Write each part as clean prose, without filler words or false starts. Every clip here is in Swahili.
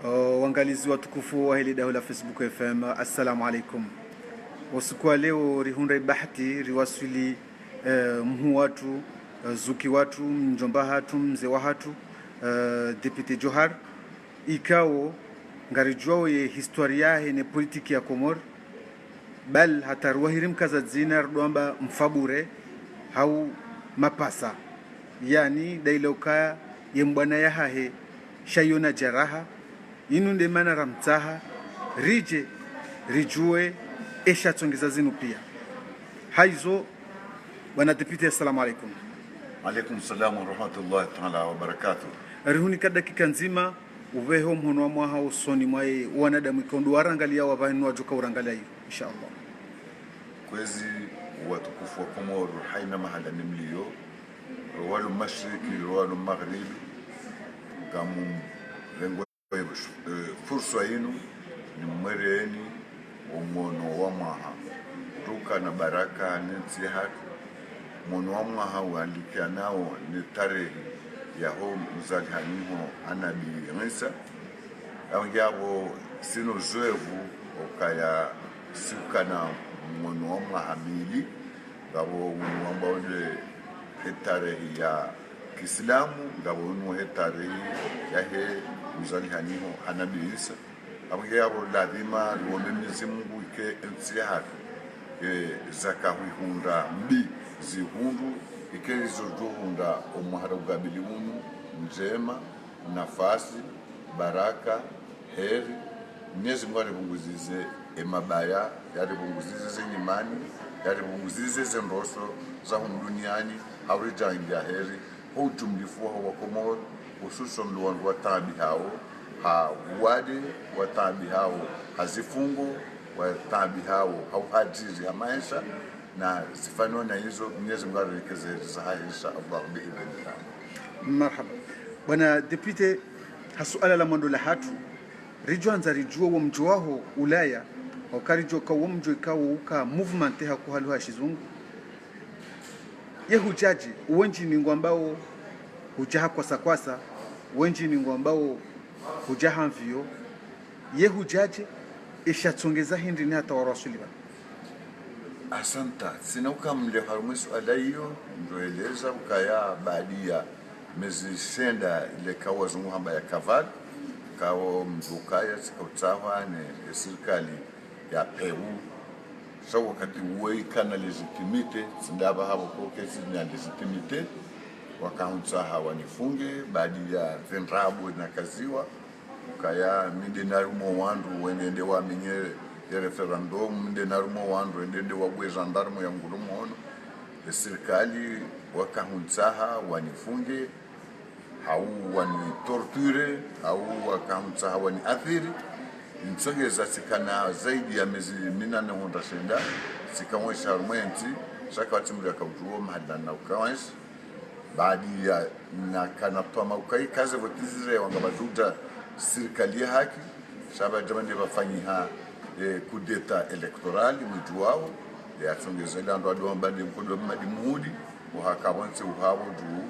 Waangalizi watukufu wa hili dau la Facebook FM, assalamu alaikum. Usiku wa leo rihunda bahati riwasili mhu watu zuki watu mjomba hatu mzee wa hatu Deputy Johar ikao ngarijwao ye historia hene politiki ya Komor bal hataruahirim kaza zina rdoamba mfabure hau mapasa yani dailoka ye mbwana ya hahe shayona jaraha inu nde mana ramtaha rije rijue esha tsongeza zinu pia haizo. Bwana Deputy, assalamu alaikum. Alaikum salam wa rahmatullahi ta'ala wa barakatuh. Rihuni ka dakika nzima uveho mhono wa mwaha usoni mwae wanadamu ikondu warangalia wavahinu wajuka urangalia hiyo inshallah. Kwezi watukufu wa Komoro haina mahala nimlio walu mashriki walu maghribi kamu lengo fursa yinu ni mwereni umono wa mwaha tuka na baraka nensi hatu mono wa mwaha ualikia nao ni tarehi ya ho mzalihaniho anabi Isa au yabo sino zoevu okaya sukana mono wa mwaha mili gabo mwamba onde tarehi ya Kiislamu gabo unwe tarehi ya he mzalihaniho anabi Isa au yabo lazima luombe Mwenyezi Mungu ike ensiha zakawi hunda mbi zihundu ikerizo juhunda omuhara ugabili unu njema nafasi baraka heri Mwenyezi Mungu aribunguzize emabaya yaribunguzize zenyimani yaribunguzize zendoso za duniani haurija india heri hujumlifu wa Komoro hususan luwandu wa tabi hao hawade wa tabi hao hazifungo wa tabi hao hauhajiri ya maisha na sifano na hizo Mwenyezi Mungu arekeze zaha insha Allah biidhnillah. Marhaba. Bwana Deputy, hasuala la mwando la hatu rijwanza rijua wa mjuaho Ulaya wakarijua kwa mjua ikawo uka movement haku halu hashizungu ye hujaji uwenji ningu ambao hujaha kwasa uwenji ningu ambao hujaha mvio ye hujaji ishatsongeza hindi ni hata warasuliwa. Asanta, sinauka mle harumisu adaiyo ndoeleza ukaya baadia mezi senda ile kawa zungu hamba ya kaval kawa mzukaya sikautawa ne serikali ya Peru sa wakati uwe kana legitimite sindaba habo koke sinya legitimite wakaunta wanifunge baadia venrabu na kaziwa ukaya minde narumo wandu wenende wa minye ya referendum nde narumo wandu nde wabwe gendarme ya ngulumo ono serikali wakahunsaha wanifunge au wani torture au wakahunsaha wani athiri nsogeza sikana zaidi ya miezi 8 shenda sikamwesha harumenti shaka watimuri akautuo mahadla na ukawaish baadi ya na kanatoa maukai kaze votizire wangabaduda serikali ya haki shaba jamani wafanyiha kudeta elektorali mwitu wao yatsongezela ndo adomba mkondo madimuhudi uhakabonse uhabo du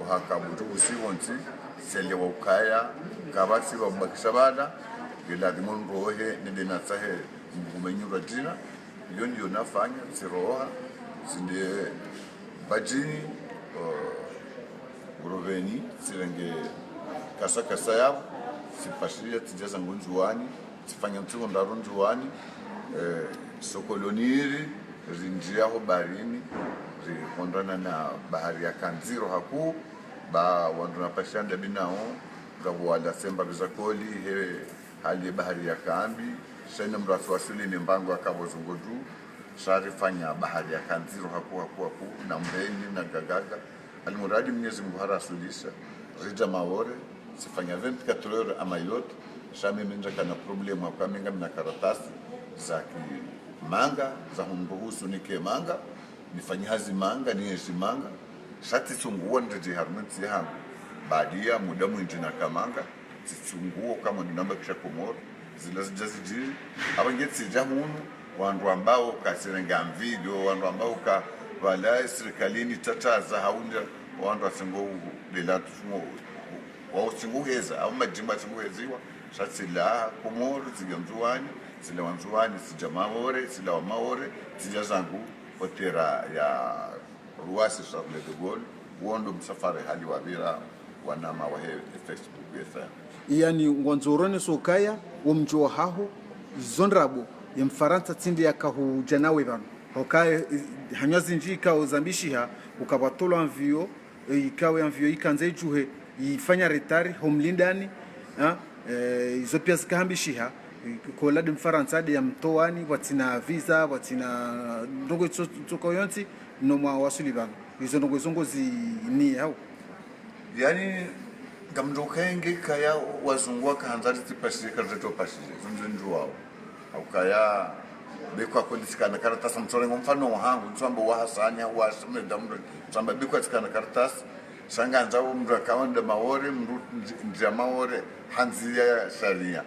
uhakabutu usibonse sele wa ukaya kabasi wa mbakishabada bila dimonrohe nidena sahe mgumenyura jina iyo ndio nafanya siroha sinde bajini uroveni sirenge kasa yao sipashiria tijaza ngunjuani sifanya mtuko ndarunjuani sokoloniri rinjiaho barini rikondana na bahari ya Kanziro haku ba wanduna pashanda binao gabo wala semba bizakoli he hali bahari ya Kambi shaina mrafi wasuli ni mbango akabo zungodu sharifanya bahari ya Kanziro haku na mbeni na gagaga alimuradi Mwenyezi Mungu harasulisha rija maore sifanya 24 heures ama yote shame menja kana problemu kwa minga na karatasi za manga za humbuhusu nike manga nifanye hazi manga niyeshi manga shati sunguo nje harmenti yangu badia muda mwingi na kamanga tsunguo kama ndinamba kisha Komoro zilazijazijiri abangeti jamunu wandu ambao kasirenga video wandu ambao ka wala serikalini tataza haunda wandu asingo lela tufumo wao singuheza au majimba singuheziwa shatila Komoro zile mzuani zile wanzuani sija maore sila wa maore sija zangu hotera ya Ruasi Charles de Gaulle wondo msafari hali wabira wanama wa Facebook FM yani wanzorone sokaya womjo haho zondrabo ya mfaransa tindi yakahuja nawe bano hokaye hanyazi nji ikawo zambishiha ukabatolo anvio ikawe anvio ikanze juhe ifanya retari homlindani izo pia zikahambishiha kola de mfaransa de mtoani watina visa watina ndongo tsoko yonti no mwa wasulibano izo ndongo zongozi ni hao yani gamjokenge kaya wazungwa kahanzari tipashika zeto pashije zunzenju wao au kaya biko akondisikana karatasi mtorengo mfano wangu nsamba wa hasanya wa shime damro nsamba biko atikana karatasi sanga nzao mru akawanda maore mru ndia maore hanzia sharia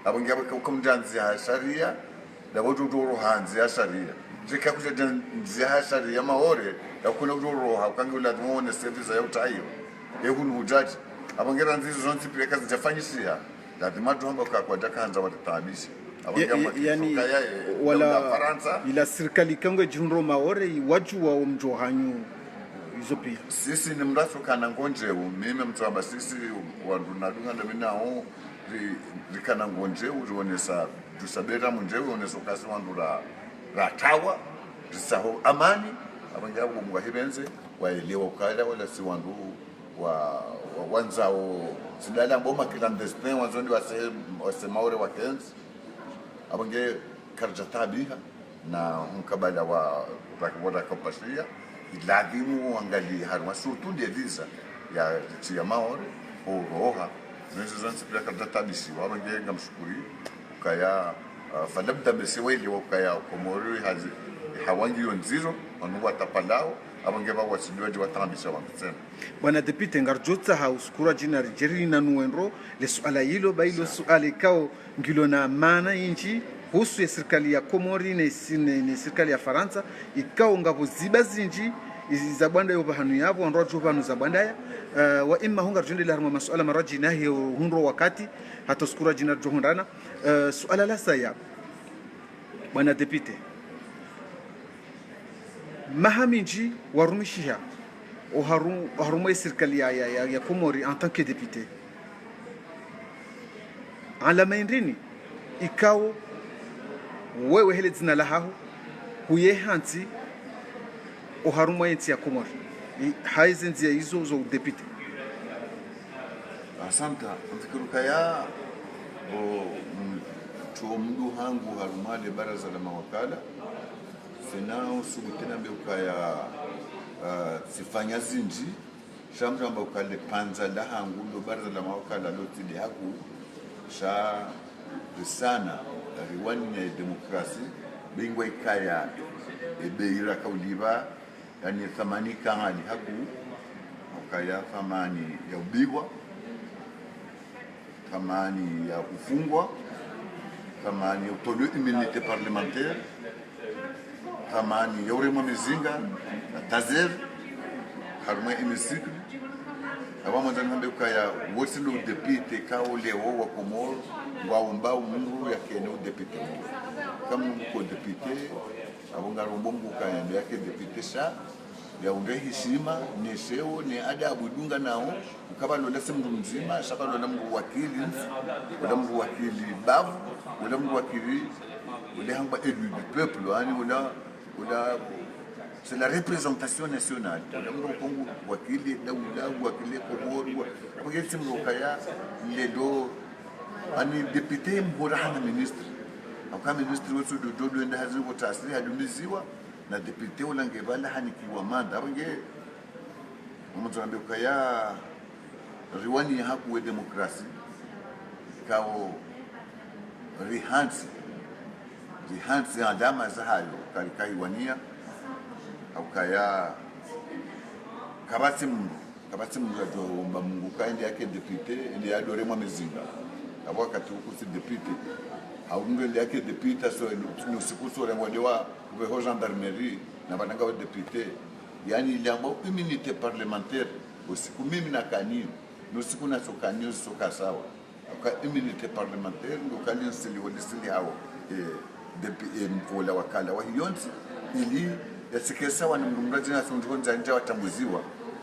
abongia kwa ndia sharia da wodu doro hanzia sharia zika kuja ndia sharia maore da kuna doro ha kangula muone service ya utayo ehunu hujaji abongera nzizo zonzi pia kazi jafanyisia lazima tuomba kwa jakaanza watatabisha yani wala Faransa ila serikali kango junro maore waju wa mjo hanyu hizo pia sisi ni mrafu kana ngonje mimi mtamba sisi wanadunga na mimi nao rikana ngonje urionesa tusabera munjewe oneso kasi wandura ratawa risaho amani abongera ngo hibenze waelewa ukala wala si wandu wa wanzao sidala mboma clandestin wanzondi wase maore wa Kenzi abonge karjatabiha na mkabala wa rakibora kopashia lazima uangalie harma surtout des visa ya tia maore roha nizo zansi pia karjatabishi abonge ngamshukuri kaya falabda besiweli wakaya Komoro hazi hawangi yonziro wanu watapalao abonge ba wasidwaji watambisha wanasema bwana deputy ngarjotsa house kura jina rijeri na nuenro le suala hilo bailo suala kao ngilo na maana inchi husu ya serikali ya Komori na serikali ya Faransa ikao ngabo ziba zinji za banda yo bahanu yabo onrojo banu za banda ya wa imma hunga rjende la harma masuala maraji nahi hunro wakati hata skura jina johondana suala la saya bwana deputy mahaminji warumishiha oharumo serikali ya Komori en tant que député ala maindrini ikao wewe hele zina lahahu huye hanti oharumo yenti ya Komori haizenzi ya hizo zo député asanta mfikiruka ya mdu hangu harumale baraza la mawakala senao sugutena beukaya sifanya zinji shamra amba ukale panza la hangu ndo baraza la mawakala lotide haku sha sana riwani ya demokrasi bingwa ikaya ebeira kauliba yani thamani kangani haku ukaya thamani ya ubigwa thamani ya kufungwa thamani ya utolu immunité parlementaire thamani ya urema mizinga na tazer haruma hémicycle aba mwanzani hambe ukaya wote lo député kao leo wa Komoro waomba mungu yakene député kama mko député abonga rombongo kaya ndio yake député sha ya unge heshima ni sheo ni adabu dunga nao ukaba lola mtu mzima shaka lola mtu wakili wala mtu wakili bavu wala mtu wakili wala hamba élu du peuple yani wala c'est la représentation nationale ndio kongo wakili daula wakili Komoro kwa hiyo mrokaya ledo ani député mbora hana ministre akama ministre wetu dodo enda hazi ko tasiri hadumiziwa na député ulange bala hanikiwa manda abange mumuzambe kaya riwani haku we demokrasi kao rihansi adama za hayo kaiwania au kaya kabati mungu atomba mungu kaende yake député ndi adore mwa mizinga abo wakati huko si député au ngende yake député so no sikuso re mwadewa kwa gendarmerie na bananga wa député yani iliambo immunité parlementaire usiku mimi na kanini no siku na sokanio soka sawa ka immunité parlementaire ndo kalinsili walisili hao wala wakala wa hiyonzi ili yasikesa wanamrungaji na sunduonza nje watambuziwa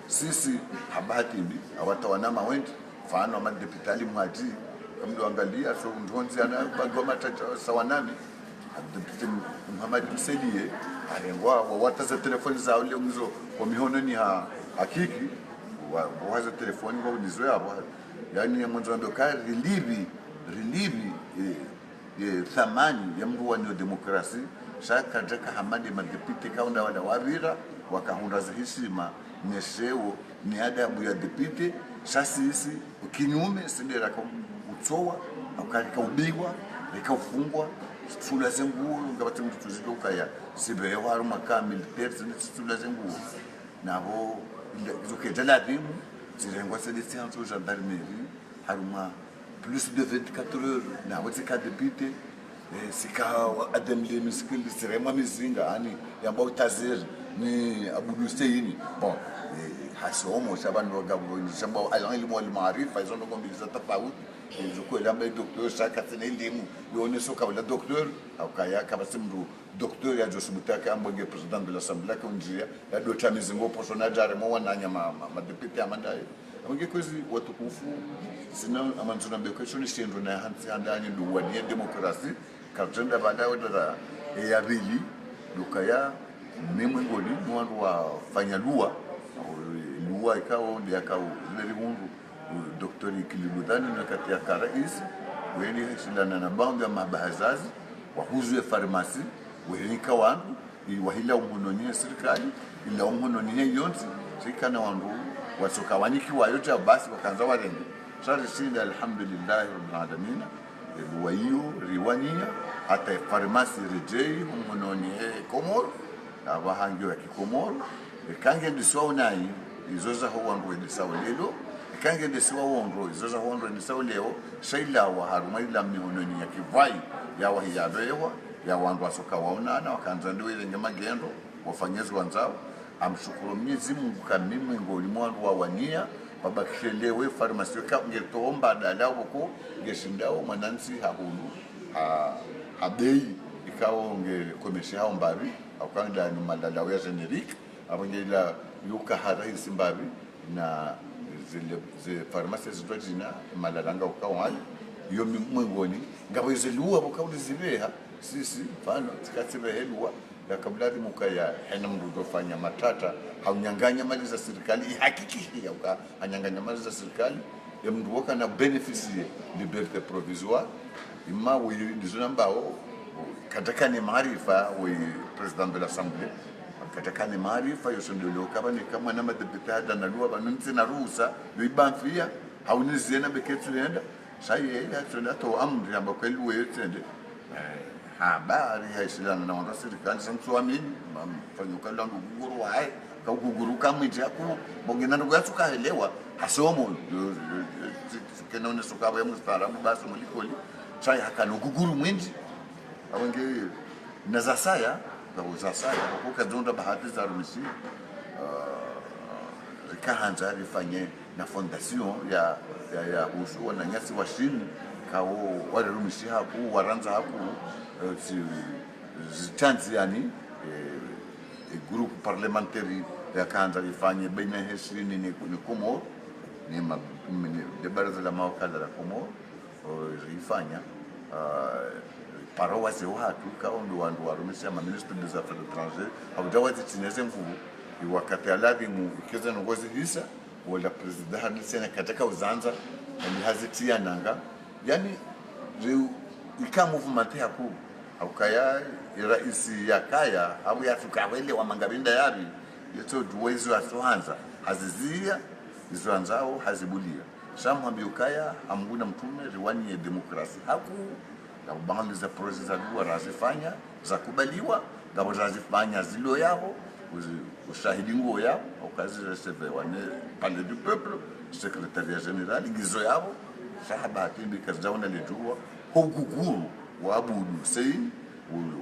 sisi habati mbi awatawanama wendi mfano ama deputali mwaji kamdo angalia so ndonzi ana bagoma sawanami deputy Muhammad Mselie alengwa wataza telefoni za ule mzo kwa mihono ni hakiki waza telefoni kwa unizoea hapo yani mwanzo ndo ka relieve thamani ya mruwa ni demokrasi shaka jaka hamadi madepite kaunda wala wavira wakahunda za heshima nesheo ni adabu ya depute sisi ukinyume sindera kwa utsowa ubiwa ufungwa sula zenguo ngabati mtu tuzidoka ya sibe waru makamil person sula zenguo nabo zoketela dimu zirengwa selesi hanzo gendarmerie haruma plus de 24 heures na wote ka depute sika adam le miskili sirema mizinga ani yamba utazir ni Abu Hussein bon hasomo shabano gabo shamba alimu almaarifa hizo ndo kombiliza tofauti nzoko lamba docteur shaka tena elimu yone soka wala docteur au kaya kama simru docteur ya Josubutaka ambonge president de l'assemblée konjia ya dota mizingo personage aremo wananya ma deputy amandai ambonge kozi watukufu sina amanzuna bekesho ni shendo na hansi andani duwania demokrasi katenda baadaye dara ya bili dukaya mimi ngoni mwandu wa fanya lua ikawa ndio akao ile mungu daktari kilibudani na kati ya karais weni hishilana na bando ya mabahazazi wahuzu ya farmasi wenika wandu wahila umunonie serikali ila umunonie yonzi sikana wandu wasoka waniki wayote basi wakaanza warende sasa sisi alhamdulillah rabbil alamin wayo riwania hata farmasi rejei umunonie Komoro abahangyo ya Komoro kange ndiswa unai izoza ho wandu ndisawo lelo kange ndiswa wonro izoza ho wandu ndisawo leo shaila wa haruma ila mihononi ya kivai ya wahiyabewa ya wandu asoka waonana wakaanza ndio ile magendo wafanyezi wanzao amshukuru Mwenyezi Mungu kamimi ngoli mwandu wa wania babakishelewe farmasi ka ngetoomba dala huko ngeshindao manansi hahulu habei ikawo ngekomesha hao mbabi akanda ni madala ya generic abangela yuka harai simbabi na zile farmasi zitwajina malalanga ukawa yo mwengoni ngabo izelua bukauli zibeha sisi mfano tikatibehelwa ya kabla mukaya hena mrudo fanya matata haunyanganya mali za serikali hakiki ya anyanganya mali za serikali ya mruoka na beneficie liberté provisoire imma wizuna mbao kataka ni maarifa wa president de l'assemblée kataka ni maarifa yosondolo kama ni kama na madeputado na lua banunzi na ruhusa yoibamfia haunizena beketu yenda saye ya tunato amri ambako liwe tende habari haishilana na wanda serikali samsuamini mfanyuka langu guguru wae kuguru kama itaku bongena ndo yasuka elewa hasomo kena une suka ya mustarabu basi mulikoli sai hakano guguru mwingi abange nazasaya bazasaya ukazonda bahati za rumisi kahanza rifanye na fondation ya usu na nyasi washini kawo wale rumisi hapo waranza hapo zitanzi yani groupe parlementaire ya kahanza rifanye baina heshini ni Komoro ni baraza la mawakala la Komoro rifanya paroa se watu kaondo wandu warumisa ma ministre des affaires étrangères hawajawazi chineze nguvu wakati aladi mu keza ngozi hisa wala president halisena kataka uzanza ni hazitia nanga yani ika movement yaku aukaya raisi ya kaya au yafika wele wa mangabinda yabi yeto duwezo asoanza hazizia izwanzao hazibulia shamwambi ukaya amguna mtume riwani ya demokrasi haku na bangi za process za dua razifanya za kubaliwa ngabo razifanya zilo yao ushahidi nguo yao au kazi recevoir wane palais du peuple secrétariat général ngizo yao sahaba timbi kazaona lijua hukukuru wa Abu Hussein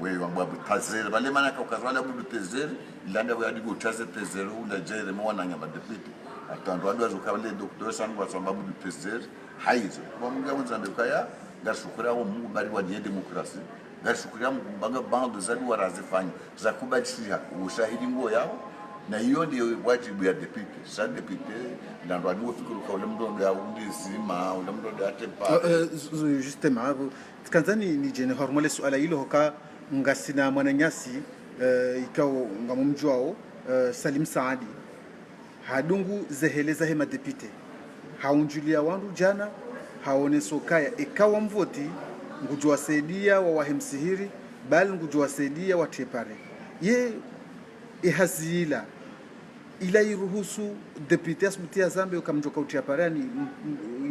wewe ambabu tazer bale maana ukazwala Abu Tezer ilanda wa adigo tazer tezer ula jere mwana nyama deputy atandwa ndo azokabale docteur sanwa sababu Abu Tezer haizo kwa mungu mzambe kaya ngashukura wa mungu bari wa demokrasi ngashukura mungu banga bando zali warazifanya za kubadilisha ushahidi nguo yao na hiyo ndio wajibu ya deputy sa deputy ndio ndo fikuru kwa ule mdondo ya undizima ule mdondo atepa justement tkanzani ni jene hormone suala hilo hoka ngasina mwananyasi ikao ngamumjwao Salim Saadi hadungu zeheleza hema deputy haunjulia wandu jana haone sokaya ikawa mvoti ngujwasaidia wa wahemsihiri bali ngujwasaidia watepare ye ihazila ila iruhusu deputy asmutia zambe ukamjoka utiaparani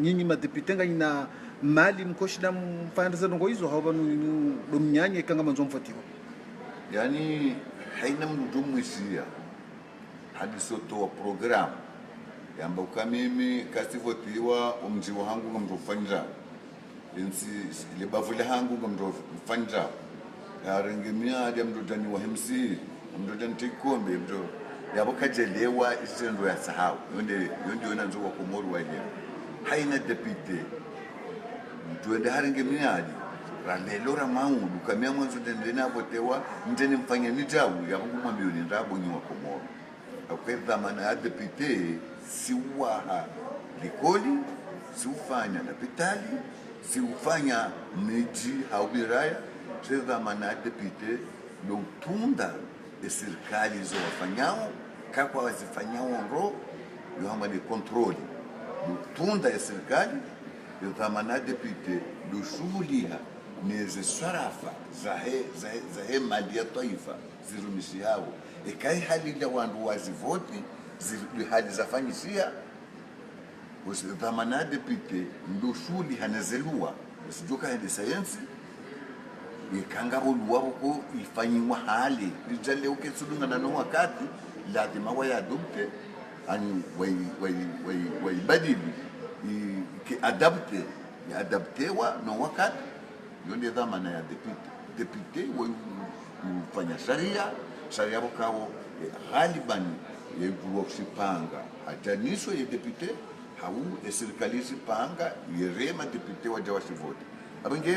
nyinyi madepute ngina mali mkoshina mfanza ndongo hizo haba no domnyanye kanga manzo mfatiwa yani haina mdumwisia hadi soto wa program yamba ukamimi kasivotiwa umji wangu ngamjofanja insi ile bavule hangu ngamjofanja yarengemia hadi mdodani wa MC mdodani tikombe mdo yabo kajelewa isendo ya sahau yonde yona nzo wa komoru wa ile haina deputy tuende harengemia hadi ralelo ra maundu kamia mwanzo ndena botewa ndeni mfanya nitabu yabo kumwambia ni ndabo nyi wa komoru akwenda maana ya deputy siwaha likoli siufanya kapitali siufanya miji au biraya cheza maana ya deputy ndo tunda serikali zo wafanyao kakwa wazifanyao ro yohama ni kontroli tunda ya serikali yo dhamana deputy ndo shughuliha ni sarafa za mali ya taifa zirumishi hao ikai hali ya wandu wazivoti hali zafanyisia dhamana deputy ndo shuli hanazelua usijoka hadi sayansi ikangabuluwa ko ifanyiwa hali ijale ukesudunga na wakati lazima wayadopte ani way badili ki adaptewa no wakati ndio dhamana ya deputy ufanya sharia bokao ghaliban yeguwa kusipanga atanisho ya deputy hau serikali sipanga yerema deputy waja wasivoti abenge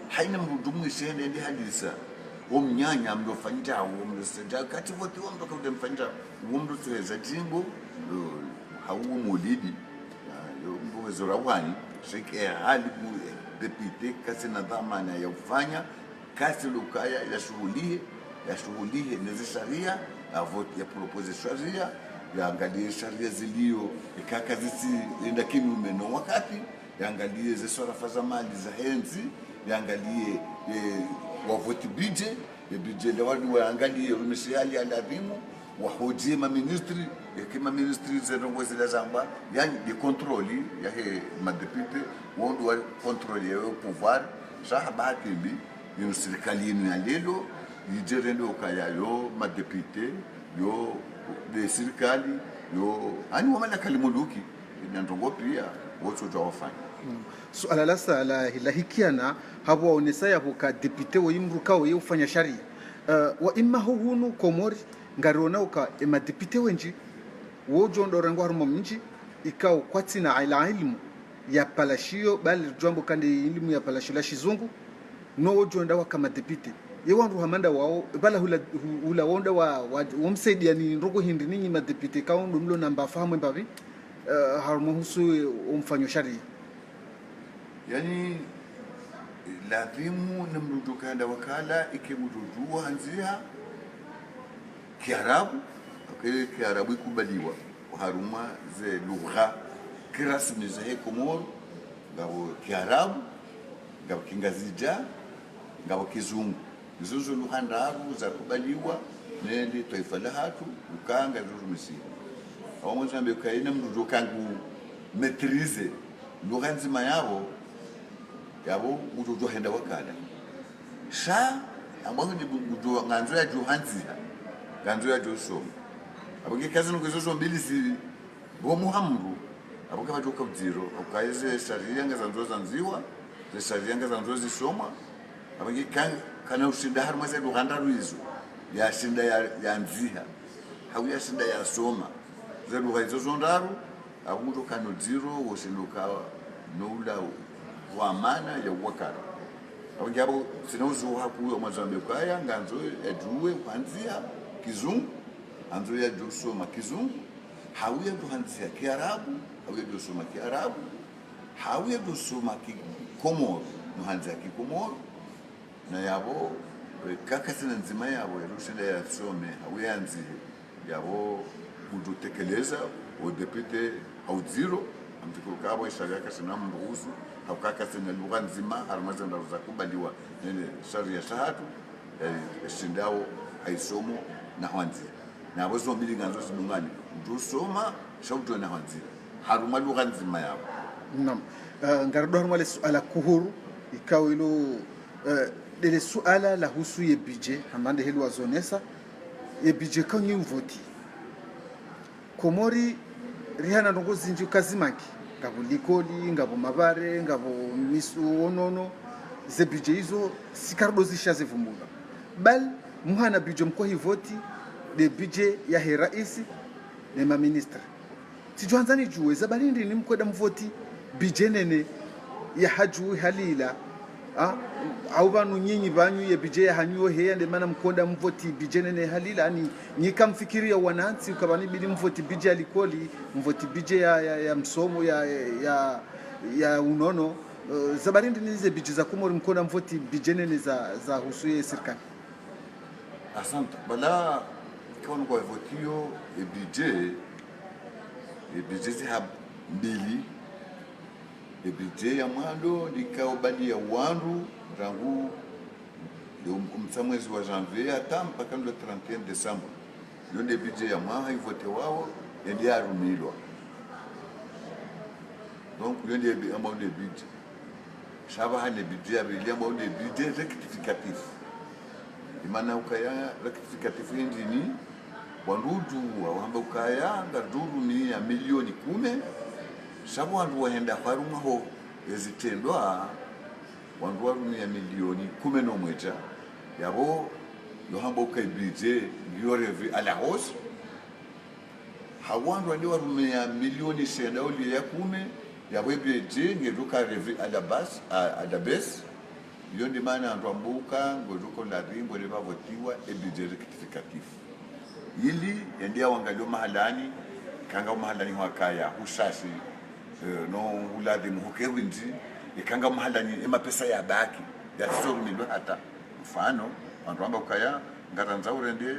haina mrudumu isende ndi hadisa omnyanya mndofanya omndosenda kati vote wamdoka udemfanya womndoseza jimbo hau molidi yo mbozo rawani shike hali deputy kasi na dhamana ya ufanya kasi lukaya ya shughulie nezi sharia na vote ya propose sharia yaangalie sharia zilio ikaka zisi enda kinyume no wakati yaangalie zisora za mali za henzi yaangalie wavoti budget la watu waangalie rumishali aladhimu wahoji ma ministry kama ministry ziongozi la zamba yani de contrôle ya he madepute wondo wa contrôle ya pouvoir sahabati bi ni serikali ni alelo yijerendo kaya yo madepute yo de serikali yo ani wamala kalimuluki ndongo pia wote wafanya suala la sala hikiana habo onesa ya ka deputy wo imruka wo ufanya sharia wa imma hunu komori ngarona uka ema deputy wenji wo jondo rango harmo mji ikao kwatina ila ilmu ya palashio bali jambo kandi ilmu ya palashio la shizungu no wo jonda wa kama deputy yewandu hamanda wao bala hula wonda wa umsaidia ni nrogo hindi ninyi ma deputy kaundu mlo namba fahamu mbavi harmo husu umfanyo sharia yani lazimu namrudukanda wakala ikimrudua hanzia Kiarabu Kiarabu ikubaliwa haruma ze lugha kirasmi za Komoro ngabo Kiarabu ngabo Kingazija ngabo Kizungu zizo lugha ndaru za kubaliwa nende taifa la hatu ukanga zurumisi au mwanzo kaina mrudukangu maîtriser lugha nzima yao yabo ujojo henda wakala sha ambapo ni ujojo nganzo ya Johanzia nganzo ya Josom aboke kazi nuko mbili si bo Muhammadu aboke bajoka mziro ukaize sharia ngazanzo zanziwa ze sharia ngazanzo zisoma aboke kana ushinda harma za luganda ruizo ya shinda ya nziha hau ya shinda ya soma za lugha hizo zondaru abujo kano zero woshinduka nula wa maana ya wakara awangabo sinauzu hakuyo Mozambique aya nganzo eduwe kuanzia kizungu anzo ya kusoma kizungu hauye kuanzia kiarabu hauye kusoma kiarabu hauye kusoma kikomoro nuhanza kikomoro na yabo kaka sina nzima yabo yarushile yasome hauye anzi yabo kudutekeleza udepite au zero amtiko kabo ishagaka sina mbuzu haukaka sina lugha nzima harmaza ndaruza kubaliwa nene sharia shahatu shindao haisomo na hanzi na wazo mbili nganzo sidungani ndusoma shauto na hanzi haruma lugha nzima yao naam ngardo haruma suala kuhuru ikawa ilo dele suala la husu ye budget hamande helu wazonesa ye budget kanyi mvoti komori rihana ndongo zinju kazimanki ngabo likoli ngabo mabare ngabo misu onono ze budget hizo sikardo zishaze vumula bal muhana budget mko hivoti de budget ya heraisi ne ma ministre tijuanzani juwe zabalindi ni mkweda mvoti budget nene ya haju halila au banu nyinyi banyu ye budget ya hanyo heya nde mana mkonda mvoti budget nene halila ani nyika mfikiria wanansi ukabani bidi mvoti budget ya likoli mvoti budget ya msomo ya unono zabalindi ni ze budget za kumori mkonda mvoti budget nene za husuye serikali. Asante bala quand on vote le budget c'est mbili le budget ya mwando likaobali ya wandu rangu mwezi wa janvier hata mpaka le 31 décembre le budget ya mwa ivote wao ndio arumilwa donc le amount de budget shaba le budget ya le amount de budget rectificatif imana ukaya rectificatif ndini wandudu wahamba ukaya ngaduru ni ya milioni 10 sabu wandu wahenda faruma ho ezitendwa wandu warumi ya milioni 10 no mwecha yabo yohamba ukaibije yorevi ala hausse hawandu ndio warumi ya milioni 7 oli ya 10 yabo ibije ngeruka revi ala bas ala base yondi mana ndwambuka ngoduko la rimbo lebavotiwa budget rectificatif ili ndia wangalio mahalani kanga mahalani wakaya husasi no uladi muhukewinzi ikanga mahalani emapesa ya baki ya sorumilwe hata mfano andwamba ukaya ngaranza urende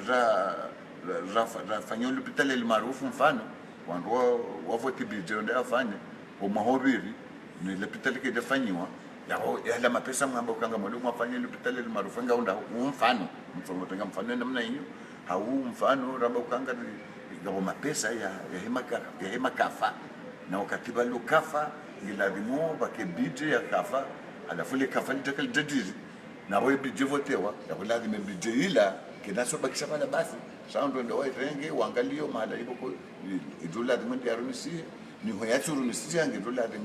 za fanyo hospitali maarufu mfano wandu wavoti budget ndio afanye kwa mahoriri ni hospitali kidefanywa ya la mapesa mwamba ukanga mwalimu afanye hospitali maarufu ngaunda mfano tenga mfano namna hiyo hau mfano ramba ukanga ngabo mapesa ya hema kafa na wakati balo kafa ngilazimo bake budget ya kafa alafu ile kafa litakal jadidi na wewe budget votewa ya lazima budget ila kinaso bakisha pala basi sound ndio wairenge uangalio mahali ipo idola ndio yarumisi ni hoyatu rumisi yange idola ndio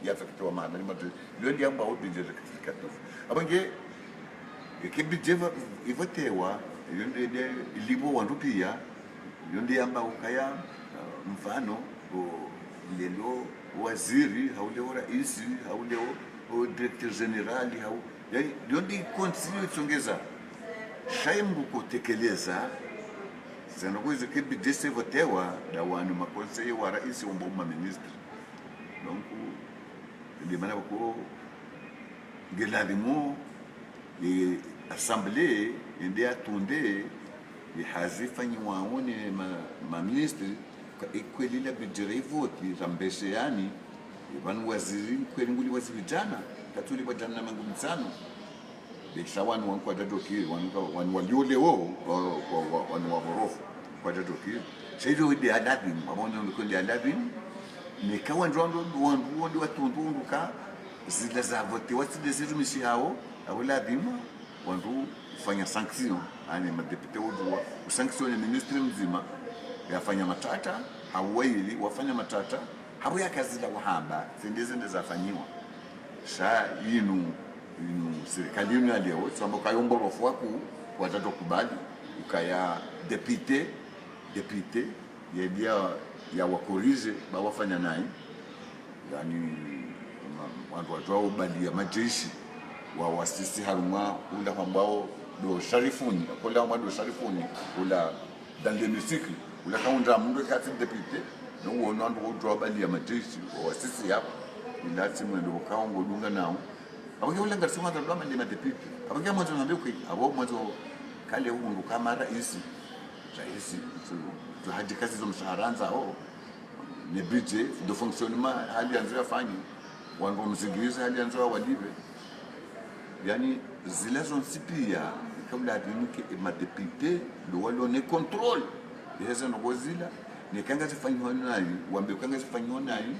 yafektewa mahali ndio ndio ambao budget rectificatif abange budget ivotewa yonde ilibo wandupia yonde amba ukaya mfano lelo waziri hauleo rais hauleo directeur general hau yonde continue tsongeza shaimu kutekeleza zana kuizo budget se votewa da wanu makonseye wa rais wa ministre donc ndio maana ko geladimo assemblée ndio atunde hazifanyi waone ma ministre kweli la budget vote zambeshe yani banu waziri kweli nguli waziri jana katuli kwa jana mangu msano beshawan wan kwa dadoki wan waliole wo wan waborofu kwa dadoki saido de adabi mamono ndiko de adabi ni kawa ndondo wandu watundu ka zile za vote wati desiru misi hao awala dima wandu fanya sanction ani madepute wodua sanction ya ministry mzima yafanya matata hawaili wafanya matata habu ya kazi la wahamba zindeze zafanyiwa sha yinu serikali yenu ya leo sababu kayomborofu wako watato kubali ukaya depute ya wakorize ba wafanya naye yani wantu wajwao bali ya majeshi wa wasisi haruma ula ambao do sharifuni kula mwa sharifuni ula dans l'hémicycle ula kaunda mundu kati député no wono wantu wajwao bali ya majeshi wa wasisi hapo ila timu ndio kaongo dunga nao abonge ulanga sima ndo mali ma député abonge mwanzo nambe ku abo mwanzo kale hundu kama rais tu hadi kazi za mshaharanza ho ni budget de fonctionnement hali anzia fanyi wangu mzingiriza hali anzia walibe yani zilazo nsipia kabla adinike ma député do walo ne contrôle yezo no gozila ni kanga zifanywa nayi wambe kanga zifanywa nayi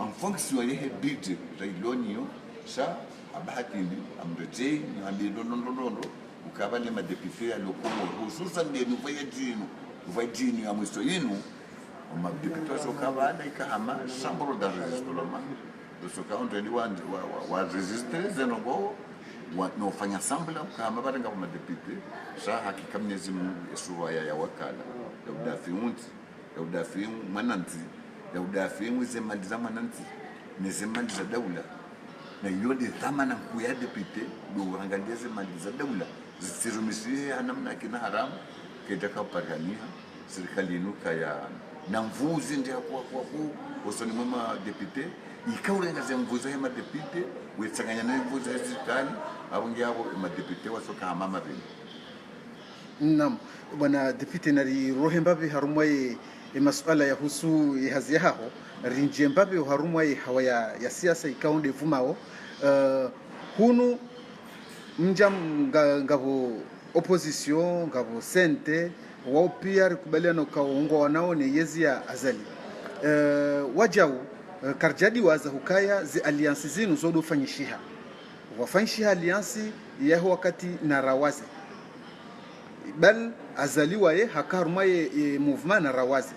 en fonction ya budget railonio sa abahatini amrejei ni ambi ndondo ukaba le ma député ya lokomo hususan de vajini ya mwisto yinu ma député so kabana ikahama chambre d'enregistrement de ce cas on dit wa registre zenogo no fanya sample kama baranga ma député sa hakika Mwenyezi Mungu yesuwaya ya wakala ya udafiunti ya udafiu mananti ya udafiu zemali za mananti ni zemali za daula na yodi thamana kuya député do angalia zemali za daula zisirumishie namna kina haramu kitaka parania serikali inuka ya na mvuzi ndio kwa usoni mama député ikaurenga za mvuzi ya député wetsanganya na mvuzi ya serikali au ngiabo ma député wasoka mama vile. Naam, bwana député nari rohembabe harumwe masuala ya husu hazi yao rinjembabe harumwe hawa ya siasa ikaunde vumao hunu mjam ngabo opposition ngabo sente wao pia kubaliano kaongo wanao ni yezi ya azali wajau karjadi waza hukaya zi alliance zinu zodo fanyishiha wafanyishiha alliance yaho wakati na rawazi bal azali wae hakarmaye movement na rawazi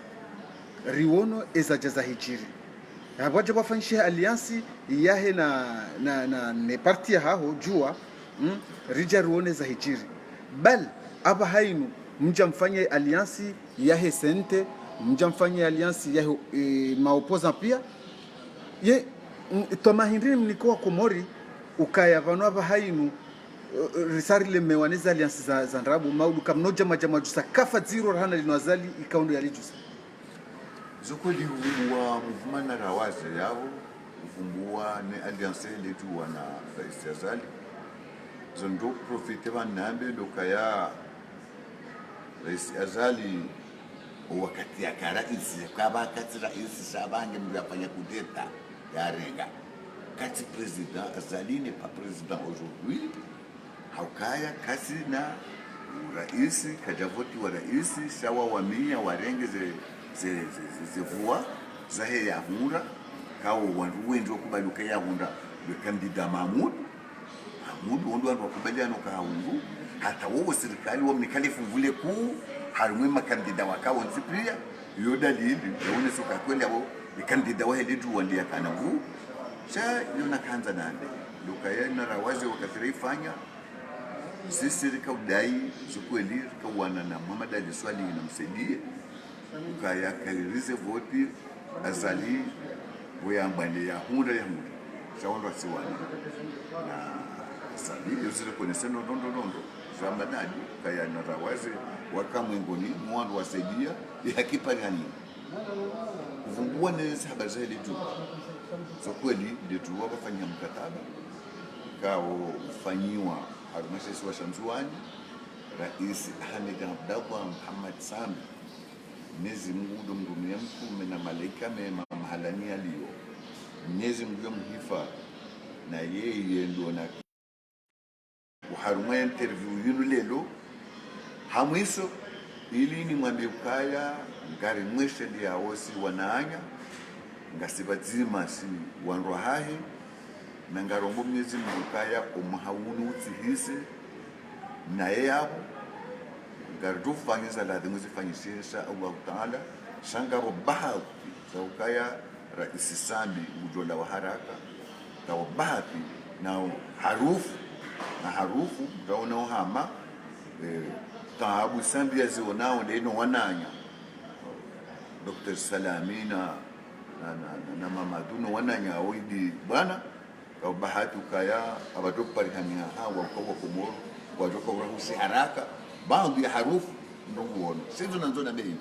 riwono eza jaza hijiri habaje wafanyishiha alliance yahe na ne parti haho jua rija riwono za hijiri bal aba hainu mja mfanye alliance yahe sente mja mfanye alliance yahe maopoza pia ye tomahindiri mnikoa komori ukaya vanwa aba hainu risari le mewaneza alliance za ndrabu maudu kamnoja majamajusa kafa zero rahana linwazali ikaundo ya lijusa zokoli wa movement na rawaze yao ufumbua ne alliance letu wana rais azali zondo profite banambe dokaya rais azali wakati ya karaisi kaba kati rais shabange mjafanya kudeta ya renga kati president azali n'est pas président aujourd'hui haukaya kasi na rais kajavoti wa rais shawa wamia warenge ze voix zahe ya hunda kawo wandu wenzo kubaluka ya hunda le candidat Mahmoud ondo wandu wakubaliano kahundu hata wowo serikali wamnikalifu vule ku harumwe makandida wakawo nsipria yo dalili yaone soka kweli abo ikandida wa hedidu wandia kana vu cha yona kanza nande lukaya na rawazi wakati ifanya sisi rikaudai zukweli rikawana na Muhammad Ali Swali na msaidie ukaya kairize voti azali boyambane ya hunda shaondo siwana na sabi yosire konese nondo zamadadi kaya na rawazi wakamwengoni mwandu wasaidia yakipangani kuvumbua neza habari za ile tu so kweli ndio tu wakafanya mkataba kao ufanyiwa halmashauri wa Shamsuani Rais Ahmed Abdallah Muhammad Sami Mwenyezi Mungu ndo mdunia mtume na malaika mema mahalani aliyo Mwenyezi Mungu mhifa na yeye ndo na uharuma interview yinu lelo hamwiso ili ni mwambie ukaya ngari mweshe ndi awosi wanaanya ngasibazima si wanro hahe na ngarombo Mwenyezi Mungu ukaya omahawunu utsihise na yabo ngardu fanyiza la dumuzi fanyisha Allah Taala shangaro bahati za ukaya Rais Sami ujola wa haraka na bahati na harufu gaona hama taabu sambi azionao ndeno wananya Dr. Salamina na mama tuno wananya oidi bwana kwa bahati kaya abatoka parikania hawa kwa komoro watoka urahusi haraka baadhi ya harufu ndongo sisi tunanzona bei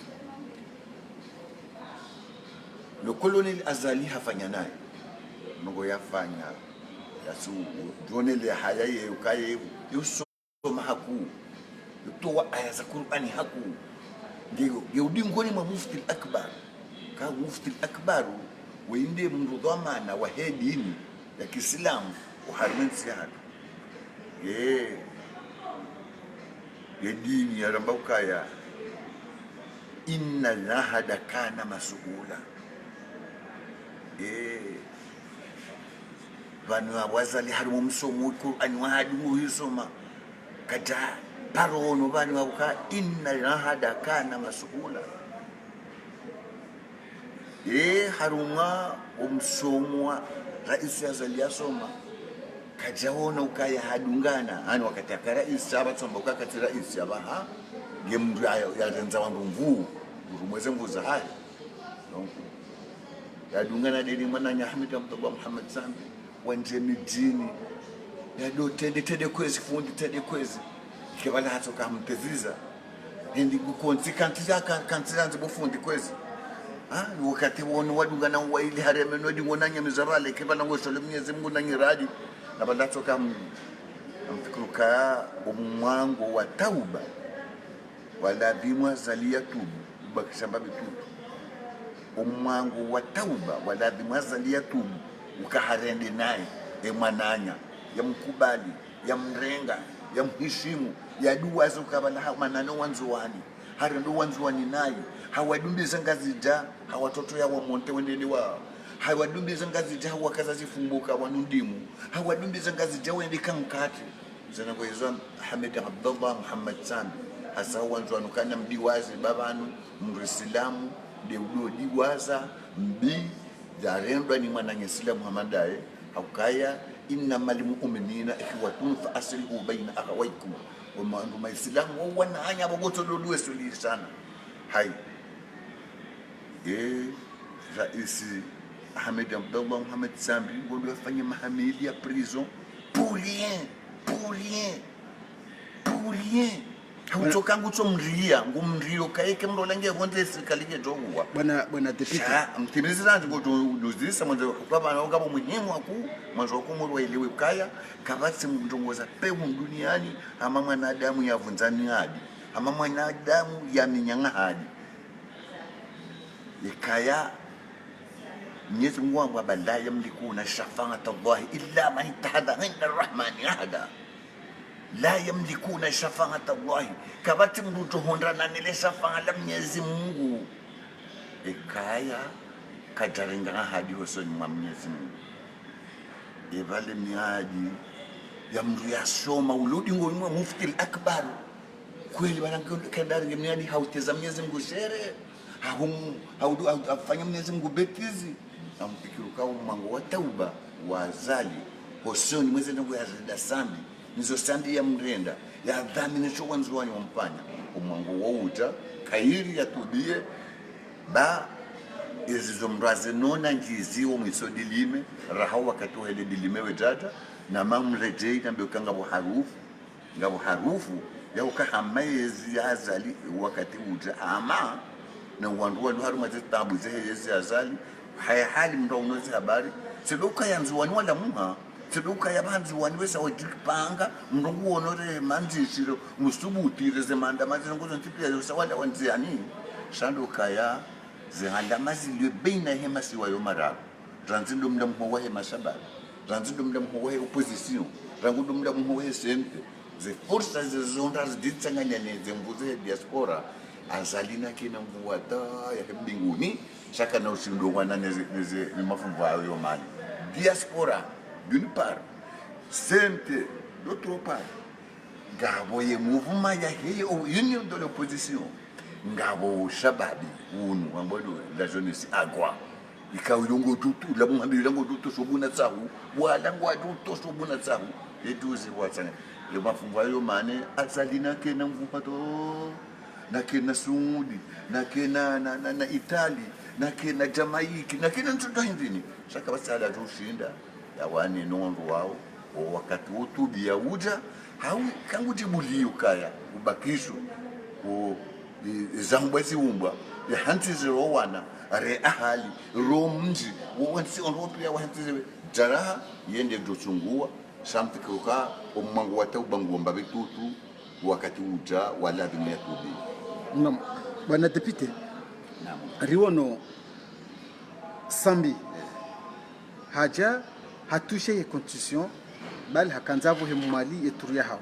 le colonel azali hafanya naye ndongo yafanya yasu donele hayaye ukaye yusoma haku toa aya za Qur'ani haku ndio udingoni mwa mufti al-akbar ka mufti al-akbar wende mrudhamana wa hedini ya Kiislamu uharmin sihad ya dini ya rambauka inna lahada kana mas'ula vanhu wazali harimu musomo Qur'ani wahadimu yusoma kata parono vanhu wauka inna lahada kana mas'ula haruma umsomo rais azali yasoma kajaona ukaya hadungana ani wakati ya rais abatsomba ukakati rais abaha ngemndu yarenza wandu mvu rumweze mvuza hali donc yadungana deni mwana Ahmed Abdullah Muhammad Sambi wanje midini yado tende kwezi fundi tende kwezi kibala hatoka mpeziza ndi kukonzi kantiza nzibufundi kwezi wakati wono wadungana waili hareme no dingona mizarale kibala ngosole Mwenyezi Mungu na nyiradi na badatoka mfikuruka umwango wa tauba wala bimwa zalia tubu bakishamba bitubu umwango wa tauba wala bimwa zalia tubu ukaharende naye mwananya ya mkubali ya mrenga ya mheshimu ya dua zokabala manano wanzuani harendo wanzuani naye hawadumbiza ngazija hawatoto ya wamonte wendeni wao hawadumbiza ngazija hawakazazi fumbuka wanundimu hawadumbiza ngazija wende kankati zanako hizo Ahmed Abdullah Muhammad Sambi hasa wanzuani kana mdiwazi babanu mrislamu deudo diwaza mbi zarendwa ni mwananye Islam Muhammadaye haukaya innamal mu'minina ikhwatun fa aslihu baina akhawaykum wa maislamu wana hanya bogoto lolwe suli sana hai rais Ahmed Abdullah Muhammad Sambi ngondo afanya mahamili ya prison pour rien hautoka nguto ngumrio kaeke mrolange vonde serikali yedowa bwana deputy mtimiza ngoto duzisa mwanzo kwa bana ngabo muhimu aku mwanzo kumuru waelewe kaya kabati mndongoza pewu duniani ama mwanadamu yavunzani hadi ama mwanadamu yaminyanga hadi ikaya Mwenyezi Mungu wangu abala yamlikuna shafa'ata Allah illa man ittahada inda arrahmani ahada la yamlikuna shafa'ata Allah kabati mruto hondana nile shafa'a la Mwenyezi Mungu ikaya kajaringa hadi hosoni mwa Mwenyezi Mungu evale miadi ya mru yasoma uludi ngoni mwa mufti al-akbar kweli bana kadari miadi hauteza Mwenyezi Mungu shere haudu afanya Mwenyezi Mungu betizi ampikiruka mwango wa tauba wa zali hosoni mweze ndugu ya Sambi nizo sandi ya mrenda ya dhamini cho wanzuani wampanya umwango wa uta kairi ya tudie ba izizo mraze nona njiziwo mwisodilime rahawa wakati wa hele dilime wejata na mamrejei na mbekanga ngabo harufu ya ukahamayezi ya azali wakati uta ama na wanduwa luharu mazitabu zehe yezi azali haya hali mda unozi habari siluka ya nzuwani wala muha siluka ya banzuwani wesa wajipanga mdungu onore manzishiro musubutire ze mandamazi nguzo ntipia yosa wala wanziani shanduka ya zihanda liwe beina hema siwa yomarabu ranzindo mda mhuwa hema shabari ranzindo mda mhuwa he opposition rangundo mda mhuwa he sempe ze forsa ze zonda ziditsanganya neze mbuze he diaspora azalina kina mvuwata ya mbinguni shaka na ushindo wana neze mafumbo ayo yomani diaspora d'une part sempe d'autre part ngabo ye mouvement ya he union de l'opposition ngabo shababi unu ambodo la jeunesse agwa ikawilongo tutu la muhambi lango tutu sobuna tsahu wala ngwa tutu sobuna tsahu eduze watsana le mafumbo ayo mane azalina kena mvupato na kina Saudi na kina na Itali na kina Jamaiki na kina ntuto hindini shaka basala tushinda yawani nondo wao wakati utubi ya uja hau kangu jibuliu kaya ubakisho o zambwezi umbwa ya hanti zero wana are ahali romji wansi onropia wanti jaraha yende dochungua shamti kuka omangu wata ubangu mbabe tutu wakati uja wala dunia tubi. Naam, bwana deputy. Naam. Riwono sambi haja hatushe constitution bali hakanzavu hemumali eturia hao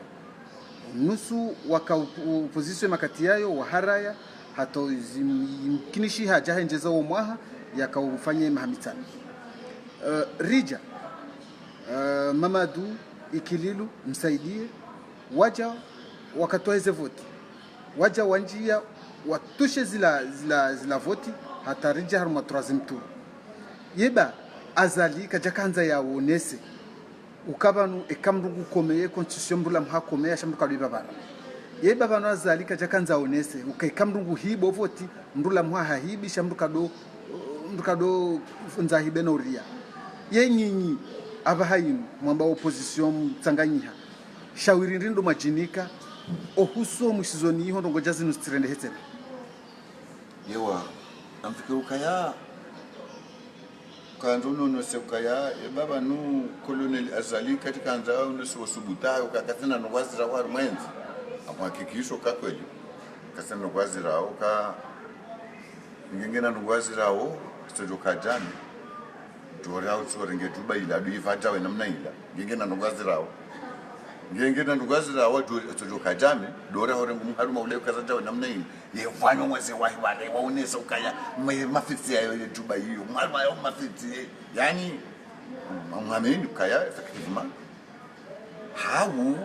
nusu waka opposition makati yayo waharaya hato zimkinishi haja henjeza omwaha yakaufanye mahamitani rija Mamadu Ikililu msaidie waja wakatoa hizo voti waja wanjia watushe zila voti hata rija haruma troisième tour yeba azali kajakanza ya onese ukabanu ekamrungu komeye constitution mbula mhakomeye shambuka liba bara yeba banu azali kajakanza onese ukekamrungu hibo voti mbula mha hibi shambuka do funza hibeno ria yenyinyi abahayin mwamba opposition mtsanganyiha shawiri ndindo majinika ohuso musizoni ho ndongo jazi nustrende hetene yewa amfikiruka ya kanzono no sekaya baba nu colonel azali katika nzao no subutayo kakatena no wazira wa mwenzi amhakikisho kakweli kasema no wazira ka ngengena no wazira o stojo kajani dora utsorenge tuba ila duivata we namna ila ngengena no wazira o ngengena no wazira o stojo kajame dora hore ngumharuma ule kazata we namna ila yevano mweze wahi wale waonesa ukaya mafiti yayo tuba hiyo mwarma yo mafiti yani mwameni ukaya effectivement hawu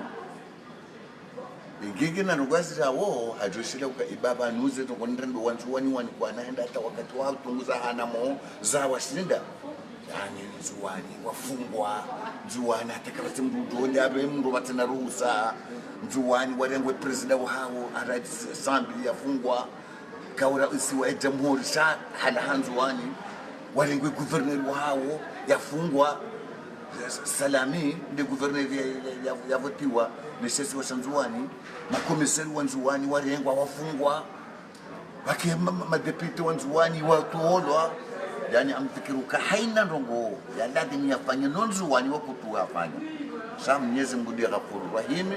ngengena no wazira wo hajoshila uka ibaba nuze to konrendo wani kwa naenda hata wakati wao tunguza hanamo za washinda yani nzuwani wafungwa nzuwani atakabati mrudo abe mru batena ruhusa nzuwani warengwe president wao arati sambi yafungwa kaura isiwa jamhuri sha hala hanzuwani warengwe governor wao yafungwa salami ndi governor yavotiwa neshesi wa Nzuwani makomisari wa Nzuwani warengwa wafungwa wake madepite wa Nzuwani watuolwa yani amfikiruka haina ndongo ya lazima yafanye Nzuwani wakutua afanya sa Mwenyezi Mungu ndiye Ghafurur Rahim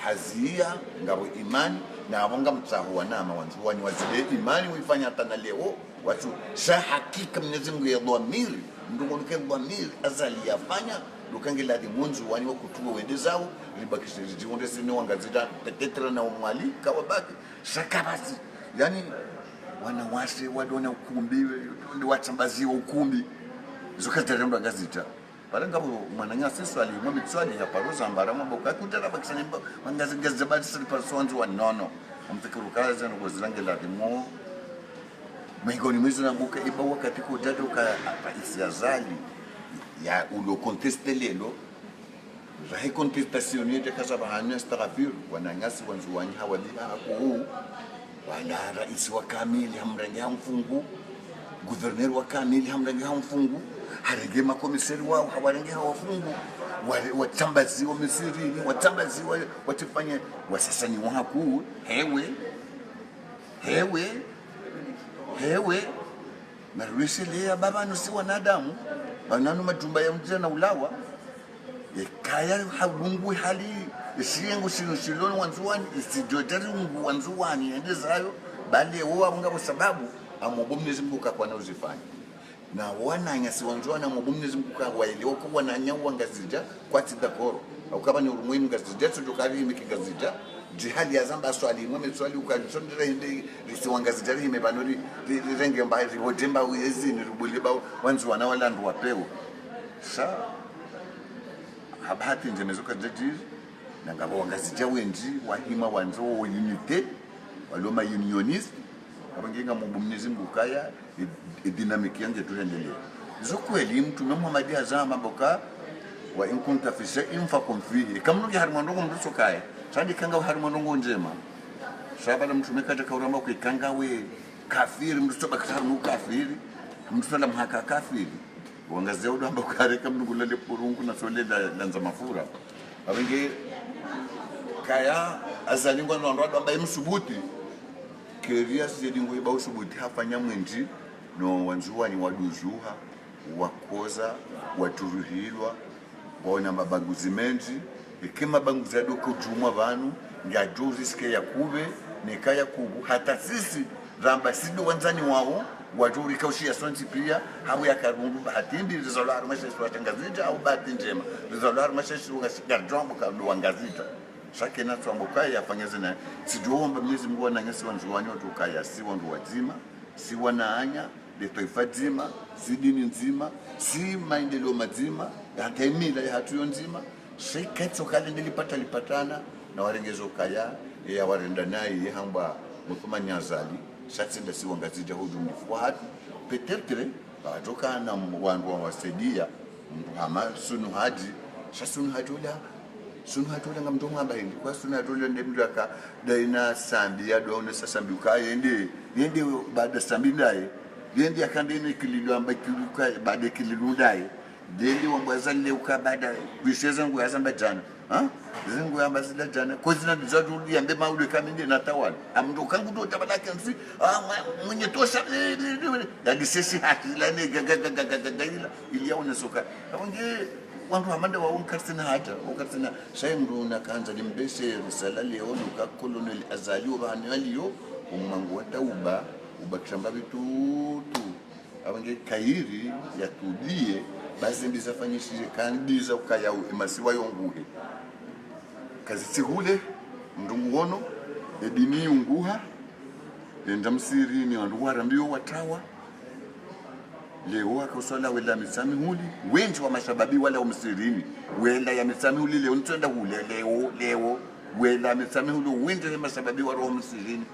hazia ngabo imani na wanga mtsahu na Nzuwani wazile imani uifanya hata na leo watu sa hakika Mwenyezi Mungu ya dhamiri ndongo nke dhamiri azali yafanya lukange la dimunzu wani wakutuwa wende zao libakisha jiwonde sine wangazita tetetra na umwali kawabaki sakabasi yani wanawashe wadona ukumbi ndi wachambazi ukumbi zokateremba gazita balanga mwananya seswali mwami tswali ya paroza mbara mboka kutara bakisane wangazi gazabati sali parsoanzu wanono amfikiru kaza no gozilange la dimo migoni mwizo na mbuka iba wakati ko dado ka isi azali ya ulo conteste lelo rahi contestation yete kasaba hanya starafir wananyasi wanzuwani hawadiha ko wala rais wa kamili hamrangi hamfungu governor wa kamili hamrangi hamfungu harege makomisari wao hawarangi hawafungu watambazi wa misiri watambazi watifanya wasasani waku hewe na rushile baba nusi wanadamu bananu majumba ya mjana ulawa kaya habungu hali isiyengo shiloni wanzuwani isijotari ungu wanzuwani endezayo bali wao ngabo sababu amobomnezi mbuka kwa nauzifanya na wananya si wanzuwana amobomnezi mbuka waelewa kwa wananya wangazija kwa tidakoro ukaba ni urumwini ngazija tudukari mikigazija jihali ya zamba swali mweme swali ukajondera inde risiwangazija rime banori renge mba rihodemba uyezini rubuliba wanzuwana walandu wapeo sa habati njemezoka jajiri nangabo wangazija wenji wahima wanzo unite waloma unionist abangenga mubumnizi mbukaya dinamiki yange tuendelee zokweli mtu na Muhammad azama boka wa in kunta fi shay'in fakum fihi kamno ya harmandongo mruso kaya sandi kanga harmandongo njema Shabala mtu mekata kauramba ukikanga we kafiri mtu toba katamu kafiri mtu la mhaka kafiri wangazia udamba ukareka mtu kulele purungu na sole lanza mafura abenge kaya azalingwa na ndo amba imsubuti keria zedingo iba usubuti hafanya mwenji no wanzuani waduzuha wakoza waturuhilwa waona mabanguzi menji ikema banguzi ado kujumwa vanu ngajuzi sike ya kube nekaya kubu hata sisi ramba sido wanzani wao wajuri kaushia sonti pia hamu ya karungu bahatimbi rizalwar masheshi watangazija au bahati njema rizalwar masheshi wangasigarjombo kabla wangazita shake na tuamboka yafanya zina sijuomba Mwenyezi Mungu ananyasi wanzuani watu kaya si wandu wazima si wanaanya de taifa zima si dini nzima si maendeleo mazima hata mila ya hatu nzima sheketso kale lipatana na warengezo kaya ya warenda naye hamba mutuma nyazali shatsinda si wangazija hujumni fuatu petetre batoka na wandu wasaidia mhama sunu haji shasunu hatola ngamdo ngamba hindi kwa sunu hatola ndemdu aka daina sambi ya doone sasambi ukaye yende baada sambi ndaye yende akandene kililu amba kiluka baada kililu ndaye deli wambazale ukabada bisheza ngo yazamba jana zingu yamba sila jana kozina bizadu yambe maulu kaminde na tawala amndo kangu ndo tabalaka nsi mwenye tosha dadi sisi hakila ne gagagagagagila iliyaona soka awonge wantu hamanda wa unkarsina hata unkarsina shayndo na kanza limbeshe risala leo ka colonel azali ubani aliyo umangu wa tauba ubakshamba bitutu awonge kairi yatudie basi mbizafanyishije kandiza ukaya emasiwa yonguhe kazitsihule ndunguono edini unguha enda msiri ni wandu warambio watawa leo akosala wela misami huli wenji wa mashababi wala umsirini wela ya misami huli leo ntenda hule leo wela misami huli wenji wa mashababi wala umsirini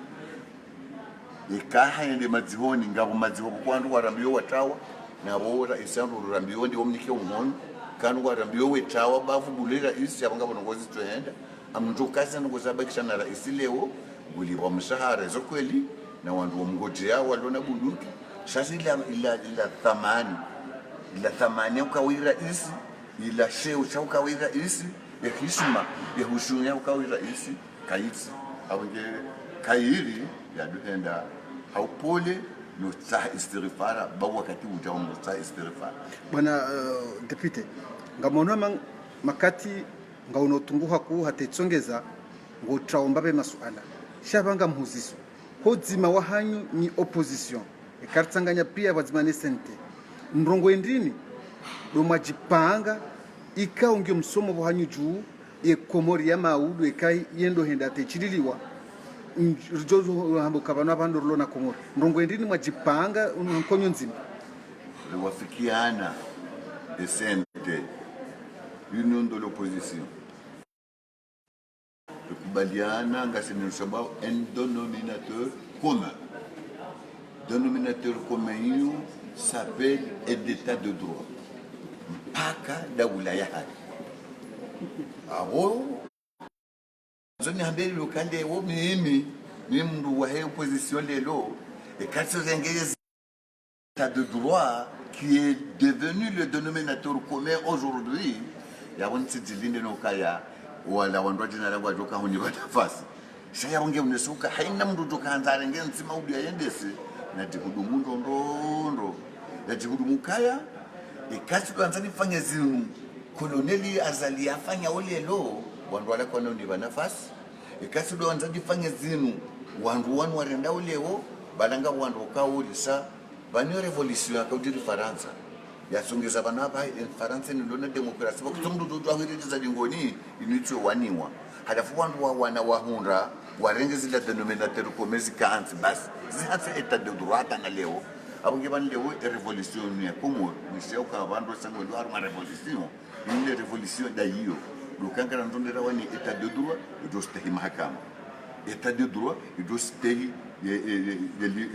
ikaha ende mazihoni ngabo maziho kwandu warambio watawa na bora isandu rambio ndi omnike umono kanu warambio wetawa bafu bulera isi yabanga bonongozi toenda amndukaza ngozabakisha na rais leo buli wa mshahara zokweli na wandu wamgoje yao walona bunduki shasi ila thamani ukawira isi ila sheu cha ukawira isi ya heshima ya hushunya ukawira isi kaisi awenge kairi ya duhenda haupole no tsa istighfara ba wakati utaomba tsa istighfara bwana deputy ngamonwa makati ngaunotunguha ku hatetsongeza ngotraomba be masuala shabanga mhuziso hodzima wahanyu ni opposition ikatsanganya pia wazimane sente ndrongo endini domajipanga ikaunge msomo wahanyu juu ekomori ya maudu ekai yendo henda techililiwa rjozo hambo kabano abando rulona komori ndrongo endini mwajipanga unkonyo nzima wafikiana esente union de l'opposition kubaliana ngasini sababu un dénominateur commun. Dénominateur commun s'appelle un état de droit. Mpaka da wilaya hadi. Abo zoni hambeli lokande wo mimi mndu wa opposition lelo et quand ce état de droit qui est devenu le dénominateur commun aujourd'hui ya wonti dilinde no kaya wala wandu jina la wajoka huni batafasi shaya wange unesuka haina mndu tokanza nge nzima udi ayendese na dihudumu ndondo ya dihudumu kaya ikati kwanza nifanye zinu koloneli azali afanya olelo wandu wala kwa ndi banafasi ikati ndo wanza nifanye zinu wandu wanu warenda olewo balanga wandu kaulisa bani revolution akaudiri Faransa yasongeza bana hapa Faransa ni lona demokrasi bakutumdu tutu ahiritiza dingoni initwe waniwa halafu wandu wana wahunda warenge zile denominateur commun kanzi basi zihatse état de droit na leo abunge ban leo revolution ya Komoro nisio ka bandu sango ndo arma revolution ile revolution da hiyo dokanga ndondera wani état de droit ndo stehi mahakama état de droit ndo stehi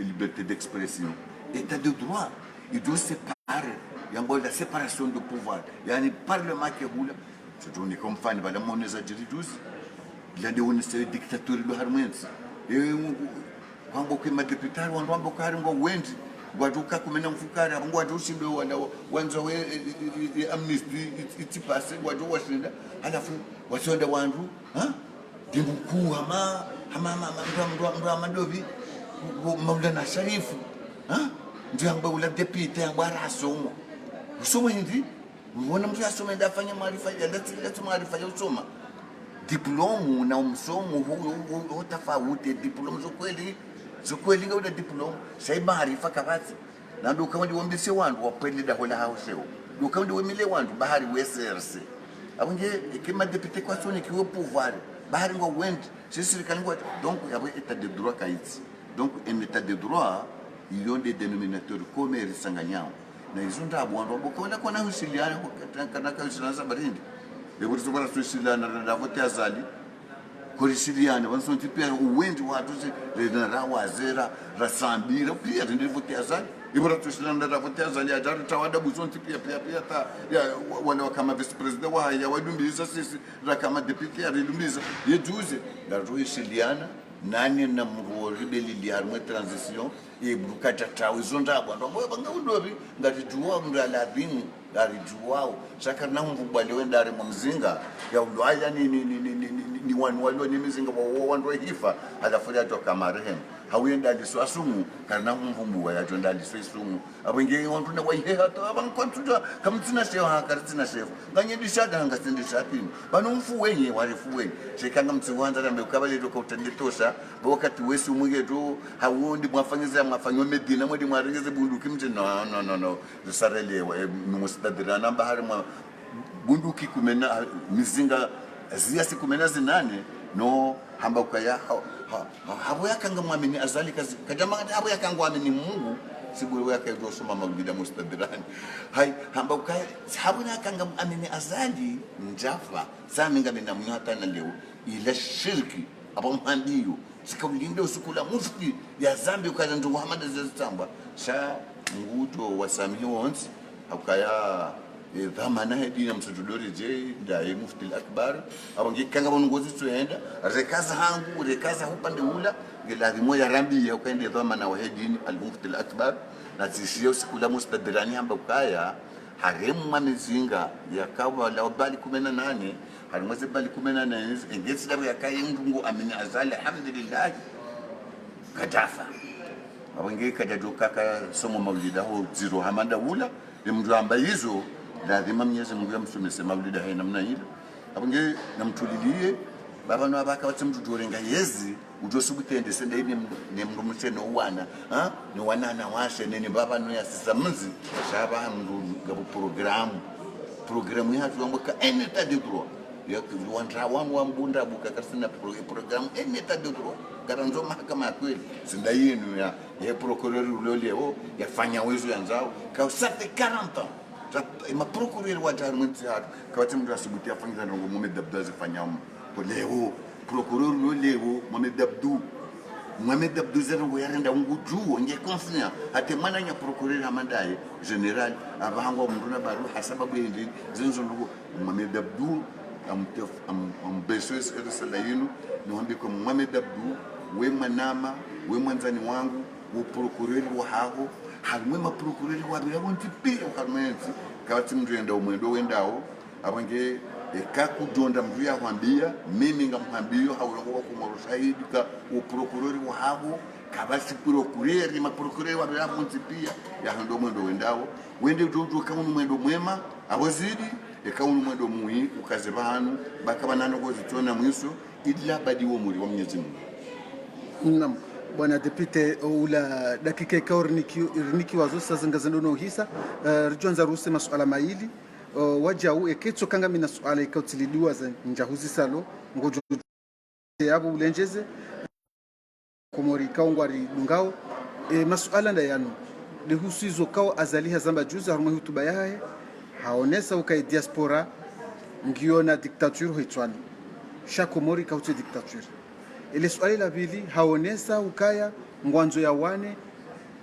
liberté d'expression état de droit ndo séparer yango la séparation de pouvoir yani parlement ke hula c'est comme fani bala moneza jiridusi la de une série dictature de harmens wangu kwa deputari wangu ambo kari ngo wendi waduka kumena mfukari abo wadu ushinde wala wanzo we amnesty itipase wadu washinda halafu wasonda wandu dimbuku hama ndo amadovi maulana sharifu ndio ambaye ula deputy yangu arasomo usoma hindi unaona mtu asoma ndio afanye maarifa ya lati maarifa ya usoma diploma na msomo huo tofauti diploma zokweli ngauda diploma sai maarifa kabati na ndio kama ndiwombise wandu wapeli da hola hauseo ndio kama ndiwemile wandu bahari weserse abunge kima deputy kwa soni kiwe pouvoir bahari ngo wend sisi likalingo donc yabo état de droit kaiti donc un état de droit il y a des dénominateurs communs sanganyao na hizo ndabu wandu bokaona kwa na husiliana kana ka husiliana sabarindi ebo tsobara husiliana na vote azali korisiliana vanso tipia uwendi watu le na wazera rasambira pia ndi vote azali ebo husiliana na vote azali ajari tawada buzo tipia pia ta ya wale kama vice president wa ya wadumbiza sisi kama deputy alidumbiza yejuze la husiliana nani na mruori beliliar mwe transition ebukata tawi zonda ndo mwe banga udobi ngati tuwa mndala bingu ngari tuwao saka na mvubale wendare mu mzinga ya ulwaya ni wanu walio ni mzinga wa wandu hifa alafu ya toka marehemu hawenda liswasumu kana mvumbu wa ya tonda liswasumu abenge wantu na waihe hata abankontuda kamtsina shewa hakaritsina shewa nganye dishada hanga sindi shapini bano mfu wenye warifu wenye shekanga mtsiwanza rambe ukabale to kutendetosha wakati wesu mwigeto hawundi mwafanyiza mwafanyo medina mwedi mwaringeze bunduki mje no risarelewa mustadira namba hari mwa bunduki kumena mizinga ziyasi kumena zinane no hamba ukaya habo yakanga mwamini azali kazi kajama habo yakanga mwamini Mungu siburi yake ndio soma maulida mustadirani hai hamba ukaya habo yakanga mwamini azali njafa sana ngamena mnyata na leo ila shirki abo mhandiyo sikaulindo sukula mufti ya zambi ukaza ndo Muhammad zazitamba sha nguto wasamihi wonsi ukaya dhamana hedi na msududori je ndaye mufti al-akbar abangi kanga bongozi tuenda rekaza upande ula lazima ya rambi ya ukaende dhamana wa hedi al-mufti al-akbar na tisio sikula mustadirani hamba ukaya haremu mamizinga ya kawa la bali 18 harimweze bali 18 ingesi dabu ya kai ndungu amini azali alhamdulillah kadafa abangi kadaduka ka somo maulida ho zero hamanda ula mtu ambaye hizo lazima Mwenyezi Mungu amsomese maulida hai namna ile abange namtulilie baba no abaka wati mtu dorenga yezi utosubutende senda ibi ne mndu muteno wana ni wanana washe nene baba no yasisa mzi shaba mndu ngabo programu ya tu amboka eneta de droit ya kuwandra wangu wa mbunda buka kasina programu eneta de droit garanzo mahakama ya kweli senda yenu ya procureur uloleo yafanya wezo yanzao ka usate 40 ans ma procureur wa jarumenti hatu kawati mtu asubuti afanya ndo Mohamed Abdou azifanyamu to leo procureur no leo Mohamed Abdou zero yarenda nguju nge confiant ate mananya procureur amandaye general abahango mnduna baru hasababu yindi zinzo ndo Mohamed Abdou ambeso esala yinu niwambi kwa Mohamed Abdou we manama we mwanzani wangu wo procureur wa hago harimwe ma procureur wa birabonti pe ukarmenzi kawati mtu yenda umwendo wendao abange ekakudonda mtu ya kwambia mimi ngamwambio haurongo kumoro shahidi ka uprokurori wa hago kabasi prokureri ma prokureri wa birabonti pia ya ndo mwendo wendao wende utoto kama mwendo mwema awazidi ekaunu mwendo muhi ukazebanu bakabanano gozitona mwiso ila badiwo muri wa Mwenyezi Mungu. Naam. Bwana deputy ula dakika ikaorniki wazo sasa ngazandono hisa rijonza ruse masuala maili wajau eketso kanga mina suala ikautilidiwa za njahuzi salo ngojo yabo ulenjeze komori kaungwari dungao masuala ndayano lihusizo kao azaliha zamba juza harumwe hutuba yahe haonesa ukai diaspora ngiona dictature hitwani shakomori kauche dictature ile swali la pili haonesa ukaya ngwanzo ya wane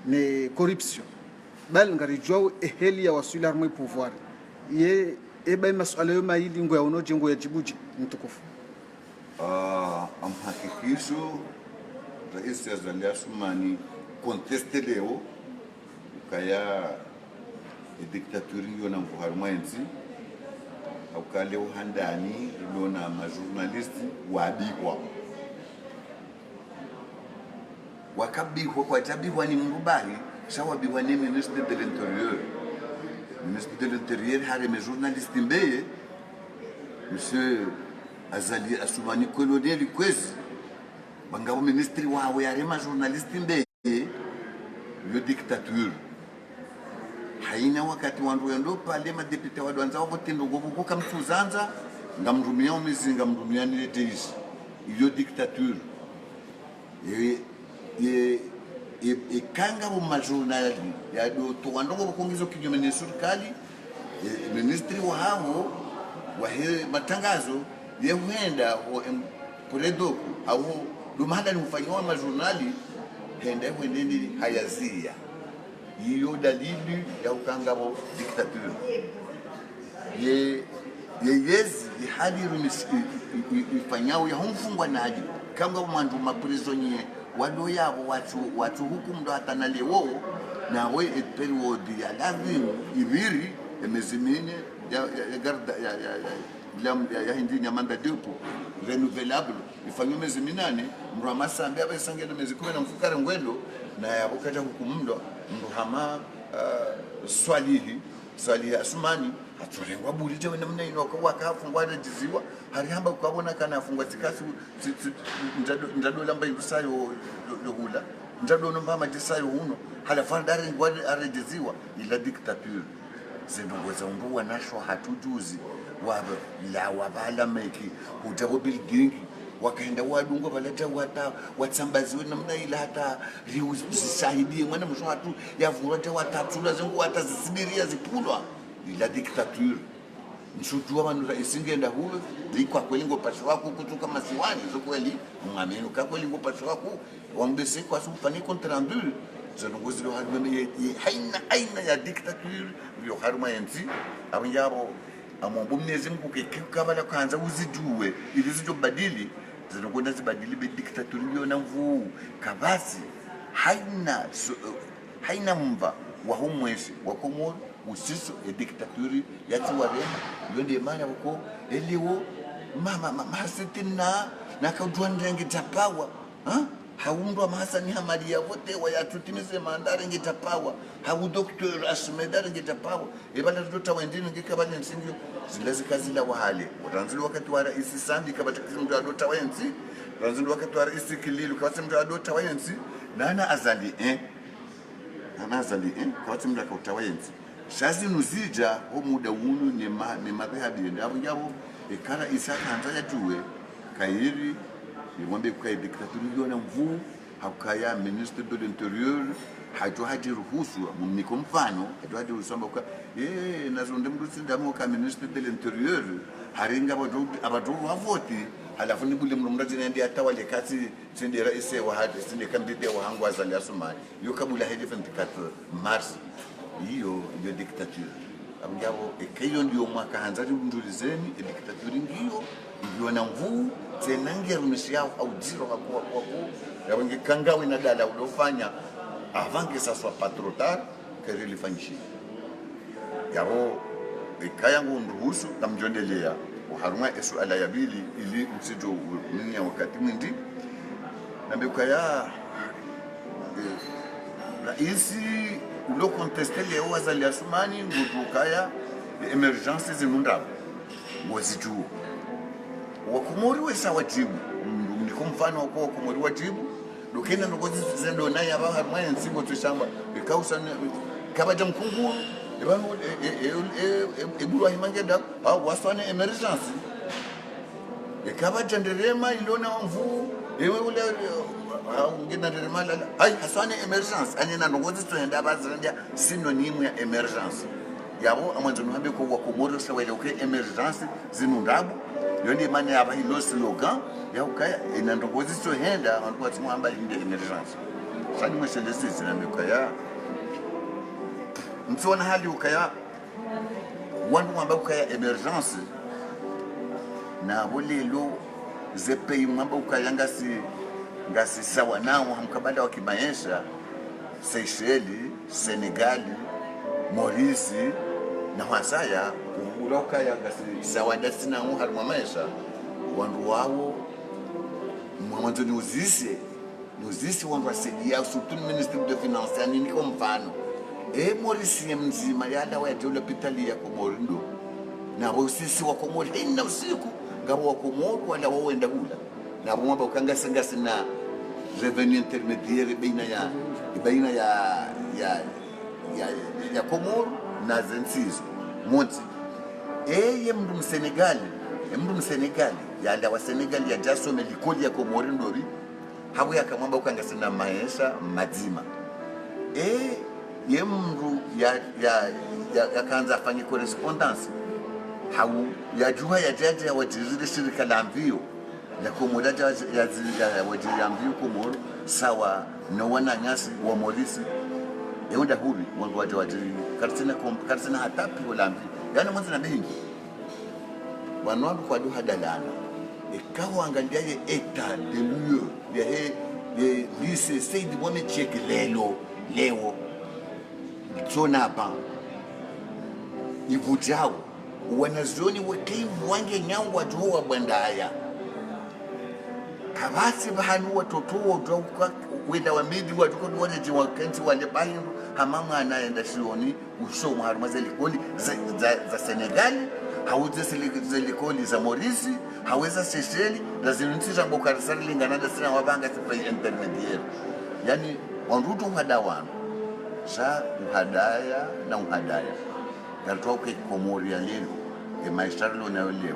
ne corruption bal ngarijwa eheli ya wasuli harumwe pouvoir ye eba masuala yo maili ngo ya unoje ngo ya jibuji mtukufu amhakikisho rais Azali Assoumani conteste leo ukaya dictature ngiyo na mvuhari mwenzi ukale uhandani lona majournalisti wabikwa wakabihwa kwa tabihwa ni mrubahi sawa bihwa ni ministre de l'intérieur. Ministre de l'intérieur hari mes journalistes mbeye monsieur Azali Assoumani colonel kwezi bangabo ministre wawe yari ma journaliste mbeye yo dictature haina wakati wandu endo pale madepute wadwanza wote ndogo buko mtuzanza ngamrumia umizinga mrumia ni teisi iyo dictature kanga bu majournali ya do to wandongo bukongizo kinyume na serikali ministri wa hao wa matangazo yehenda kuredo au lumada ni mfanywa majournali henda kwendeni hayazia hiyo dalili ya ukangabo dictature yezi hali ifanyao ya humfungwa naji kanga mwandu maprisonnier wado yabo watu huku ndo hatana leo nawe periodi ya lazima ibiri emezimine ya garda ya hindi nyamanda depo renouvelable ifanywe mezi minane mru amasambe abesangena mezi 10 na mfukare ngwendo na yabukaja hukumndo mruhama swalihi Assoumani aturengwa burije wena mnaino kwa kafungwa rejiziwa harihamba ukabona kana afungwa tikasi ndado lamba indusayo lohula ndado nomba majisayo huno hala fandari ngwadi arejiziwa ila dictature zendongoza umbuwa nasho hatujuzi waba la wabala meki utabo building wakaenda wadungo baleta watsambaziwe namna ila hata riuzisaidie mwana msho hatu yavurate watatula zengu watazisibiria zipulwa ila dictature mshutua manura isingenda huwe likwa kweli ngo pasho wako kutoka masiwani zo kweli ngameno ka kweli ngo pasho wako wambese kwa supani contrandu zonongozi lo halme haina ya dictature yo haruma yenzi abanyabo amombo mnezi mkukekabala kwanza uzijuwe ili zijobadili zinokwenda zibadili be dictature yona mvu kabasi haina mva wa humwesi wa Komoro usiso e dictature yati warema yonde mana uko eliwo mama hasitina nakadwanda ngitapawa haundwa mahasani hamadi ya wote wayatutimize mandari ngitapawa hau doctor asmedari ngitapawa ebala tota wendini ngikabali nsingyo zilazi kazi la wahale watanzili wakati wa rais Sandi kabatikisi mtu adota wenzi tanzili wakati wa rais Kililu kabati mtu adota wenzi nana azali kabati mtu akauta wenzi shazi nuzija ho muda unu ni madhahabi ndio yabo ikara isaka anzaja tuwe kairi niwambe kwa dictature yona mvu hakaya ministre de l'intérieur hadi ruhusu mumiko mfano hadi rusamba kwa nazonde mrusi ndamo ka ministre de l'intérieur haringa abadu wavoti halafu nibule mrumraji ndi atawale kati sindira ise wa hadi sinde kambide wa hangu Azali Assoumani yokabula hedi 24 mars hiyo dictature abujabo ekeyo ndio mwaka hanzari ndulizeni dictature ngiyo na mvu tenange rumishia au diro kwa yawengi kangawe na dala ulofanya avant que ça soit pas trop tard que je le fanyishi yabo ikaya ngunduhusu namjondelea uharuma suala ya bili ili msijo mnya wakati mwindi nambekaya raisi ulo contester leo Azali Assoumani ngudukaya emergence zinundaba wazijuo wakumori wesa wajibu ndiko mfano wako wakumori wajibu dokena ngozi zendo naye aba harmaya nsingo tushamba ikausa kabaja mkungu ebanu ebulu ahimangeda waswane emergence ekabaja nderema ilona mvu ewe ule ngina nderema la haswane emergence anyena ngozi tuenda bazenda synonyme ya emergence yabo amanje nuhambe ko wakumori sawele okay emergence zinundabu yoni mane aba hilo slogan ya ukaya inandongozi so henda abantu bathi muhamba inde emergence sani mweselesi zinambekaya mtsona hali ukaya wandu mwamba ukaya emergence na bolelo ze pays mwamba ukaya ngasi ngasi sawa nao hamkabada wa kimaisha Seychelles, Senegal, Maurice na wasaya urauka ya ngasi sawa dasi nao harma maisha wandu wao mwanzo ni uzisi wandu wasaidia surtout ministre de finance yani ni kwa mfano Maurice mzima yala wa jula pitali ya Komorindo na usisi wa Komori ina usiku ngabo wa Komori wala waenda hula na mwamba ukangasa na revenu intermediaire baina ya Komoro na Zensizo monti ye mndu Msenegali yala wa Senegal ya jaso melikoli ya Komori ndori habu yakamwamba ukangasa na maisha mazima ye mndu ya kanza afanye correspondence hau yajua yajaja ya wajirire shirika la mbio la Komoro ya wajiri ya mbio Komoro sawa na wana nyasi wa Maurice eunda huri wangu waja wajiri karsina hatapi wala mbio yani mwanzo na bengi wanwandu kwa duha dalana ikawa angalia ye eta de lieu ye lycée Seyd Mohamed Cheikh leo Tona ba ivujao wanazuoni wekei wange nyangu wajuwa bandaya kabasi bahanu watoto watoka wenda wamidi watuko wale jiwa kenti wale bahindu hamama anaenda shioni ushomo harumaze likoli za Senegal hauze zilikoli za Maurice haweza Seychelles na zinuntisha ngokarisari lingana na sina wabanga sipa intermediaire yani wanrutu hadawana sa uhadaya na uhadaya kalitoka Komori ya leo ya maisha leo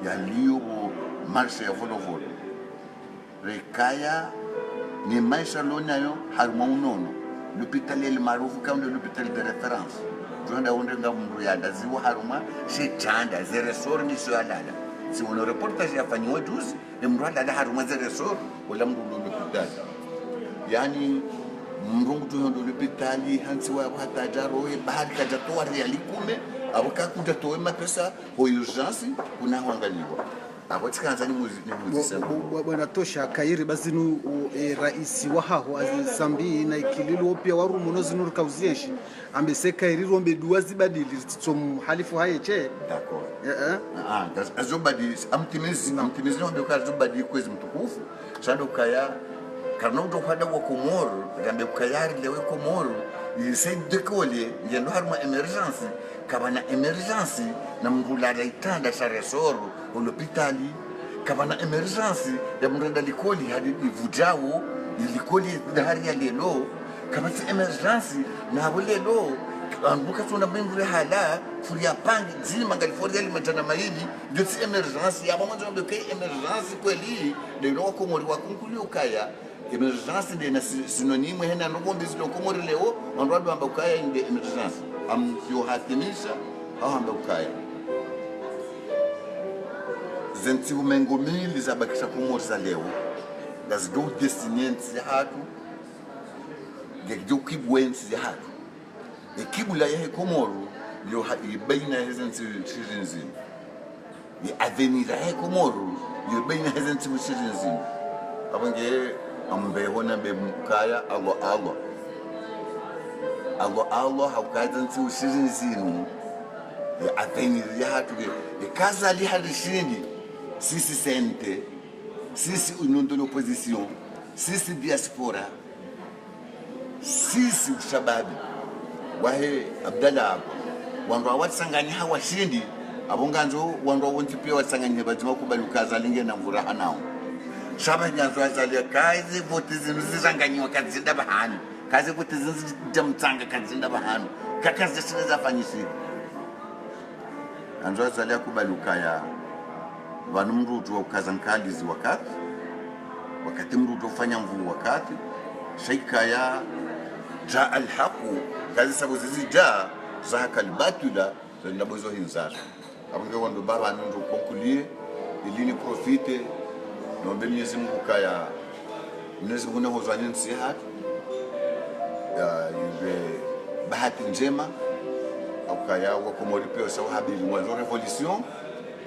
yaliyo marsha ya volovolo rekaya ni maisha leo harma unono l'hôpital el maarufu kama l'hôpital de référence jonda ondenga mndu ya daziwa haruma shechanda zeresor ni swalala si una reportage yafanywa juzi ni mndu ala haruma zeresor wala mndu l'hôpital yani mrungu tuhondo l'hôpital hansi wa hatajaro bahari kajatoa reali kume abokakuja towe mapesa ho urgence kuna huangaliwa abo tikanza ni muzi bwana tosha kairi bazinu rais wa haho azambi na ikililo pia warumu nozinuru kauzieshi ambese kairi rombe duazi badili tsom halifu hayeche d'accord azobadi amtimizi rombe kazobadi kwezi mtukufu shando kaya karnondo kwada wa Komoro rambe kayari lewe Komoro yise dekole ngendo harma emergency kabana emergency na mrula itanda sa resoro l'hôpitali kabana emergency ya mrenda likoli hadi ivujao likoli dahari ya lelo kabati emergency na bolelo anduka tuna mbingure hala furia pangi zima ngaliforia limatana maili ndio si emergency ya mwanzo ndio kai emergency kweli lelo wa Komori wa kunkuli ukaya emergency de synonyme hena ngombe zilo Komori leo wandu amba ukaya inde emergency am yo hatimisha au amba ukaya zenti umengo mili zabakisha Komori za leo das do destinantes ya hatu gekjo kibwenzi ya hatu ekibula ya Komoro yo baina hezenti shirinzi ya avenir ya Komoro yo baina hezenti shirinzi abange ambe hona be mukaya Allah haukazanti ushirinzinu ya avenir ya hatu ya kaza li halishindi sisi sente sisi union de l'opposition sisi diaspora sisi ushababi wahe Abdallah wandu watsanganya hawashindi abonganzo wandu wonti pia watsanganya bajima kubali kaza linge na mvuraha nao shabanyanzo azalia kazi vote zinuzizanganywa kazinda bahani kazi vote zinuzijamtsanga kazinda bahani kakazi sineza fanyisi anzo azalia kubali ukaya vanu mrutu wa ukazankalizi wakati mrutu ufanya mvu wakati shaikaya ja alhaqu kazi sabu zizi ja zahaka albatula zinabozo hinzazo abunge wando baba nndo konkulie ilini profite nombe Mwenyezi Mungu kaya Mwenyezi Mungu hozanya nsihat ya ibe bahati njema au kaya wa Komori pia sawa habili mwanzo revolution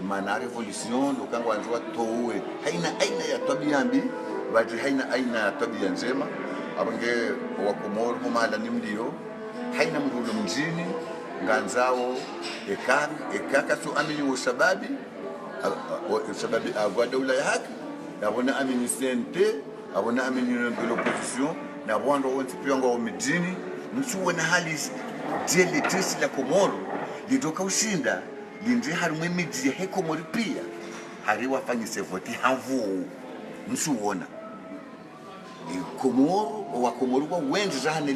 maana revolution lokangwa anjwa towe haina aina ya tabia mbi bali haina aina ya tabia njema abange wa Komoro mahala ni mlio haina mrulo mjini nganzao ekaka tu amini usababi agwa daula ya haki abona amini sente abona amini de l'opposition na bwando wonti piongo mjini msuwe na hali jeli tisi la Komoro lidoka ushinda lindri harumwe miji ya Komoro pia hari wafanyise voti havu msuona Komoro wa Komoro wa wengi jahane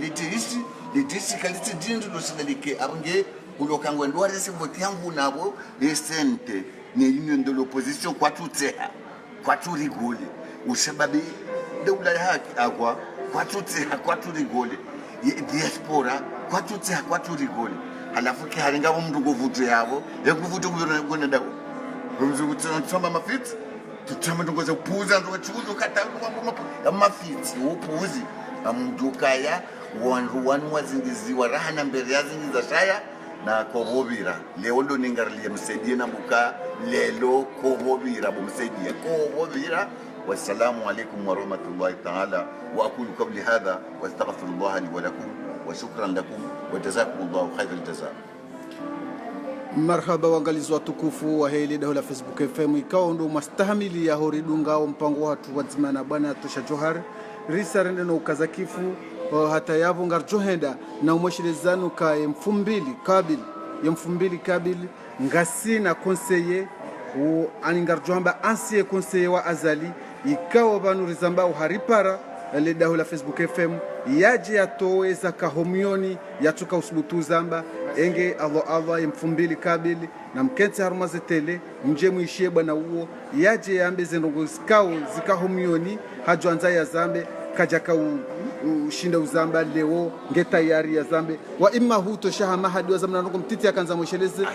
litisi kaliti dindu losinalike abange ulokangwa ndo arese voti havu nabo esente ne union de l'opposition kwa tuteha kwa turigole usababi daula ya haki agwa kwa tuteha kwa turigole diaspora kwa tuteha kwa turigole halafu kiharinga mndu ngovutu yabo yekuvutu ngona dawo rumzuku tsoma mafiti tutama ndongoza upuza ndo chuzo kata mafiti upuzi amdukaya wanru wazingiziwa rahana mbere yazingiza shaya na kohobira leo ndo ningarlie msaidie na buka lelo kohobira bumsaidie kohobira. Wassalamu alaikum wa rahmatullahi ta'ala wa aqulu qawli hadha wa astaghfirullah li wa lakum wa shukran lakum wa jazakumullahu khairal jazaa. Marhaba waangalizi watukufu wa hili daula Facebook FM ikao ndo mastahamili ya horidungao mpango watu wazimana bwana Tosha Johar risarende no ukazakifu hata yavo ngarjohenda na umweshirezanu ka mfumbili kabil ngasi na konseye u aningarjohamba ancien conseiller wa azali ikawa banu rizamba uharipara le daula Facebook FM yaje yatoweza kahomioni yatuka usbutu zamba enge Allah mfumbili kabili na mkenti harumaze tele mje muishie bwana uo yaje yambe zenongo zikahomioni hajwanza ya zambe kajaka ushinda uzamba leo ngeta yari ya zambe wa imma huto shaha mahadi wa zamana nongo mtiti akanza mwesheleze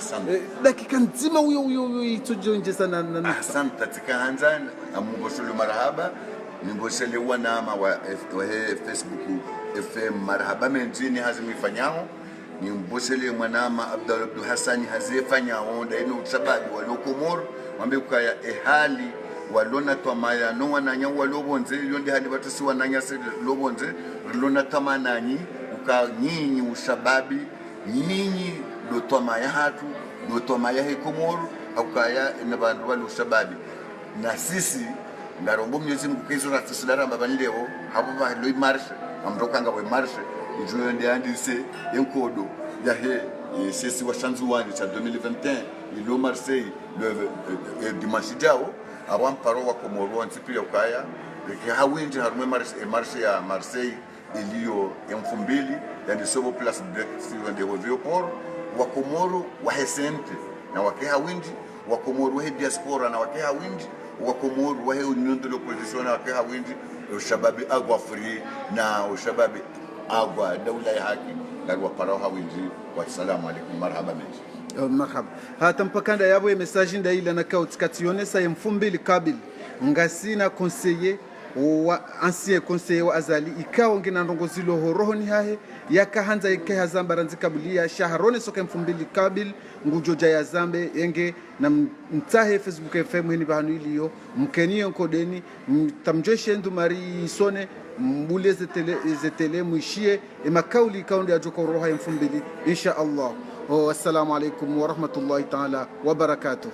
dakika nzima uyo itujonje sana na asante tika hanza amubosulu marhaba nimbosele wanama wa Facebook FM marhaba menjini hazimifanyao nimbosele mwanama Abdul Hassani hazifanyao ndaino sababu wa Komoro mwambe kaya ehali walona twamaya no wananya walobonze yonde hali batasi wananya se lobonze lona tamananyi uka nyinyi ushababi nyinyi do twamaya hatu do twamaya he Komoro akaya na bandu wali ushababi na sisi ngarombo Mwenyezi Mungu kezo ratisidara mbabanileo hapo ba loy marche amrokanga we marche ijuyo ndi andise enkodo ya he sisi wa Shanzuani cha 2021 ilo Marseille le dimanche jao avant paro wa Komoro ntipia ukaya ke hawinje harume marche ya Marseille iliyo mfumbili yani sobo place de de Vieux-Port wa Komoro wa hesente na wake hawinji wa Komoro wa diaspora na wake hawinji wa Komoro wa union de l'opposition na wake hawinji ushababi agwa free na ushababi agwa daula ya haki garwa paro hawinji. Wassalamu alaikum marhaba menji marhaba hata mpakanda yabo message ndaila na kautikatione sa mfumbili kabil ngasina conseiller wa ancien conseiller wa azali ikao ngina ndongozilo horoho ni hahe yakahanza ikeha zambaranzi kabulia shaharone soka mfumbili kabil ngujoja ya zambe yenge na mtahe Facebook FM hini bahanu iliyo mkeniyo nkodeni mtamjeshe ndu mari isone mbule zetele mwishie makauli kaundi ya joko roha ya mfumbili insha Allah. Wassalamu alaikum wa rahmatullahi ta'ala wa barakatuh.